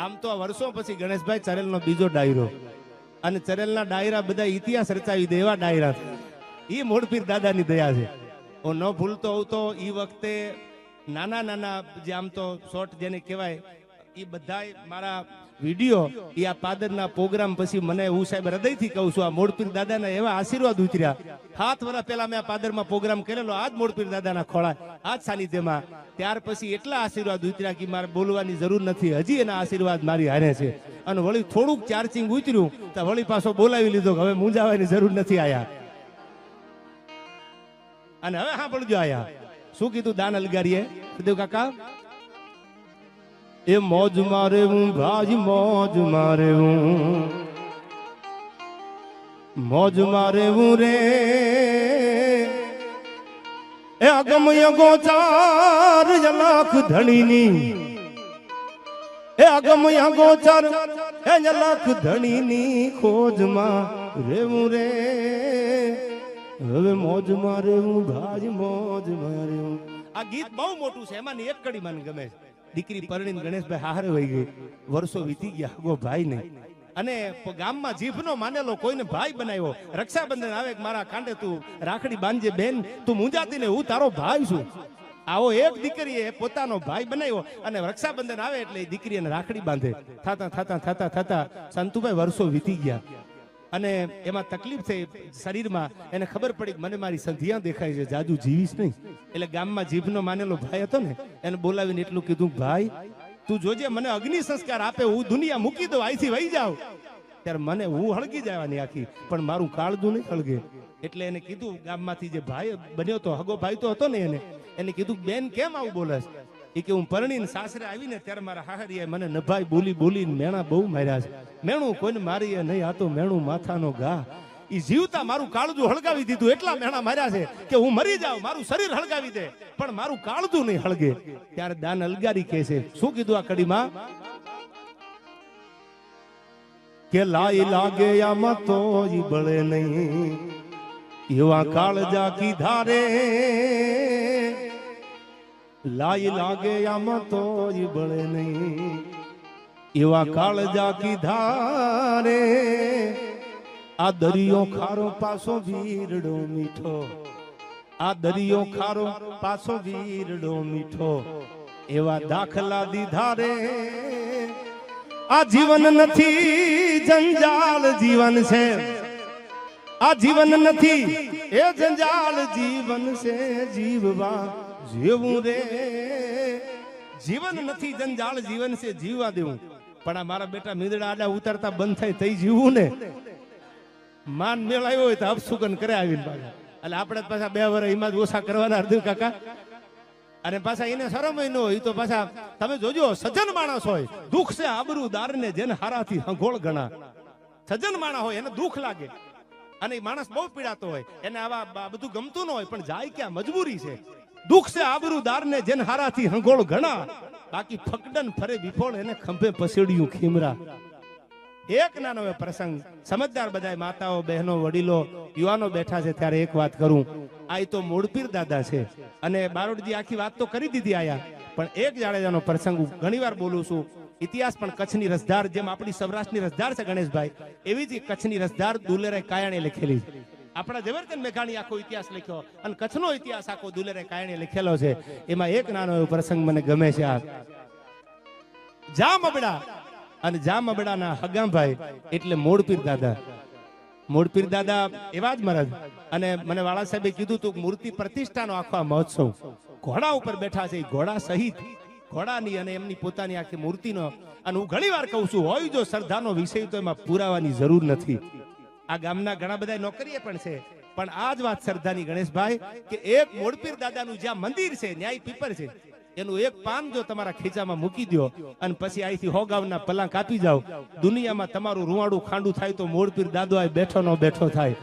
આમ તો આ વર્ષો પછી ગણેશભાઈ ચરેલનો બીજો ડાયરો, અને ચરેલના ડાયરા બધા ઇતિહાસ રચાવી દે એવા ડાયરા છે. એ મોડપીર દાદાની દયા છે. હું ન ભૂલતો હોઉં તો એ વખતે નાના નાના જે આમ તો શોર્ટ જેને કહેવાય એ બધા મારા વિડીયો એ આ પાદરના પ્રોગ્રામ પછી મને હું સાહેબ હૃદયથી કહું છું, આ મોડપીર દાદાના એવા આશીર્વાદ ઉતર્યા. 7 વર્ષ પહેલા મેં આ પાદરમાં પ્રોગ્રામ કરેલો, આજ મોડપીર દાદાના ખોળા, આજ સાનિધ્યમાં. ત્યાર પછી એટલા આશીર્વાદ ઉતર્યા કે મારે બોલવાની જરૂર નથી. હજી એના આશીર્વાદ મારી હારે છે. અને વળી થોડુંક ચાર્જિંગ ઉતર્યું તો વળી પાછો બોલાવી લીધો, હવે મૂંઝાવાની જરૂર નથી. આયા અને હવે હા પડજો આયા. શું કીધું દાન અલગારીએ? કીધું કાકા એ મોજ મારે હું ભાઈ, મોજ મારે હું, મોજ મારે હું રે. એ અગમ ગોચાર જલાખ ધણીની, એ અગમ ગોચાર એ જલાખ ધણીની ખોજમાં રેવું રે. હવે મોજ મારે હું ભાઈ, મોજ મારે હું. આ ગીત બહુ મોટું છે, એમાંની એક કડી મને ગમે છે. દીકરી પરણીને ગણેશભાઈ હારે વહી ગઈ, વર્ષો વીતી ગયા, હગો ભાઈ નહીં. અને ગામમાં જીભનો માનેલો કોઈને ભાઈ બનાવ્યો. રક્ષાબંધન આવે મારા કાંડે તું રાખડી બાંધજે બેન, તું મૂંઝાતી ને હું તારો ભાઈ છું. આવો એક દીકરીએ પોતાનો ભાઈ બનાવ્યો અને રક્ષાબંધન આવે એટલે દીકરી એને રાખડી બાંધે. થતા થતા થતા થતા સંતુભાઈ વર્ષો વીતી ગયા અને એમાં તકલીફ થઈ શરીરમાં. એને ખબર પડી મને મારી સંધિયા દેખાય છે, જાજુ જીવીશ નહીં. એટલે ગામમાં જીભનો માનેલો ભાઈ હતો ને, એને બોલાવીને એટલું કીધું, ભાઈ તું જોજે મને અગ્નિ સંસ્કાર આપે, હું દુનિયા મૂકી દઉં, અહીંથી વહી જાઉં. ત્યારે મને હું હળગી જવાની આખી, પણ મારું કાળજું નહીં હળગે. એટલે એને કીધું, ગામમાંથી જે ભાઈ બન્યો તો, હગો ભાઈ તો હતો ને, એને કીધું બેન કેમ આવું બોલે છે? એ કે હું પરણીને સાસરે આવીને ત્યારે મારા હાહરીએ મને નભાઈ બોલી બોલીને મેણા બહુ માર્યા છે. મેણું કોઈને મારીએ નહીં, આ તો મેણું માથાનો ઘા. એ જીવતા મારું કાળજું હળગાવી દીધું, એટલા મેણા માર્યા છે કે હું મરી જાઉં, મારું શરીર હળગાવી દે પણ મારું કાળજું નહીં હળગે. ત્યારે દાન અલગારી કહે છે, શું કીધું આ કડીમાં? કે લાઈ લાગે આમાં તો ઈ બળે નહીં, એવા કાળજા કીધા રે. લાઈ લાગે આમાં તો ઈ બળે નહીં, એવા કાળજા કીધા રે. આ દરિયો ખારો પાછો વીરડો મીઠો, આ દરિયો ખારો પાછો વીરડો મીઠો, એવા દાખલા દીધા રે. આ જીવન નથી જંજાળ જીવન છે, આ જીવન નથી એ જંજાળ જીવન છે જીવવા જેવું રે જીવન નથી જંજાળ જીવન છે જીવવા દેવું પણ આ મારા બેટા મીંદડા આડા ઉતરતા બંધ થાય તઈ જીવવું ને માન મેળાયો હોય તો અપસુકન કરે આવીને પાછા એટલે આપણે પાછા 2 વર્ષ એમાં જ ઓછા કરવાના અર્ધુ કાકા અને પાછા એને શરમ ન હોય તો પાછા તમે જોજો સજ્જન માણસ હોય દુઃખ છે આબરૂ દારને જેને હારાથી હંગોળ ગણા સજ્જન માણસ હોય એને દુઃખ લાગે અને માણસ બહુ પીડાતો હોય એને આવા બધું ગમતું ન હોય પણ જાય ક્યાં મજબૂરી છે દુઃખ છે આબરૂ દારને જેને હારાથી હંગોળ ગણા બાકી ફકડન ફરે વિફોળ એને ખંભે પસેડ્યું ખીમરા એક નાનો પ્રસંગ સમજદાર બધા માતાઓ બહેનો વડીલો યુવાનો બેઠા છે ત્યારે એક વાત કરું આ તો મૂળપીર દાદા છે અને બારોટજી આખી વાત તો કરી દીધી આયા પણ એક જાડેજાનો પ્રસંગ ઘણીવાર બોલું છું ઇતિહાસ પણ કચ્છની રસધાર જેમ આપણી સૌરાષ્ટ્રની રસધાર છે ગણેશભાઈ એવી જ કચ્છની રસધાર દુલેરાય કાયાણે લખેલી છે આપણા ઝવેરચંદ મેઘાણી આખો ઇતિહાસ લખ્યો અને કચ્છનો ઇતિહાસ આખો દુલેરાય કાયાણે લખેલો છે એમાં એક નાનો એવો પ્રસંગ મને ગમે છે આ જામબડા અને જામબડાના હગામભાઈ એટલે મૂળપીર દાદા મૂળપીર દાદા એવા જ મહારાજ અને મને વાળા સાહેબે કીધું તું મૂર્તિ પ્રતિષ્ઠાનો આખો આ મહોત્સવ ઘોડા ઉપર બેઠા છે ઘોડા સહિત ઘોડાની અને એમની પોતાની આખી મૂર્તિનો અને હું ઘણીવાર કહું છું હોય જો શ્રદ્ધાનો વિષય તો એમાં પુરાવાની જરૂર નથી આ ગામના ઘણા બધા નોકરીએ પણ છે પણ આ જ વાત શ્રદ્ધાની ગણેશભાઈ કે એક મૂળપીર દાદાનું જ્યાં મંદિર છે ન્યાય પીપર છે એનું એક પાન જો તમારા ખીચામાં મૂકી દો અને પછી અહીંથી હોગાવના પલાં કાપી જાઓ દુનિયામાં તમારું રૂવાડું ખાંડું થાય તો મૂળપીર દાદો આ બેઠો નો બેઠો થાય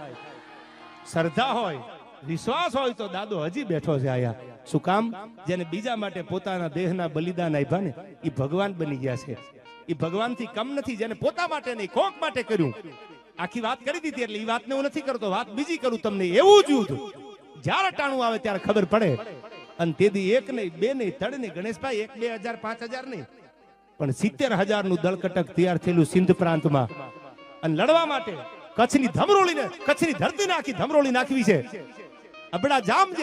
શ્રદ્ધા હોય વિશ્વાસ હોય તો દાદો હજી બેઠો છે આયા શું કામ જેને બીજા માટે પોતાના દેહના બલિદાન આપ્યા ને એ ભગવાન બની ગયા છે એ ભગવાનથી કમ નથી જેને પોતા માટે નહીં કોક માટે કર્યું આખી વાત કરી દીધી એટલે એ વાતને હું નથી કરતો વાત બીજી કરું તમને એવું જ યુદ્ધ જ્યારે ટાણું આવે ત્યારે ખબર પડે અને તેથી 1 નહીં 2 નહીં 3 નહીં ગણેશભાઈ 1 2000 5000 નહીં પણ 70,000 નું દળકટક તૈયાર થયેલું સિંધ પ્રાંતમાં અને લડવા માટે કચ્છની ધમરોળીને કચ્છની ધરતીને આખી ધમરોળી નાખવી છે અબડા જામ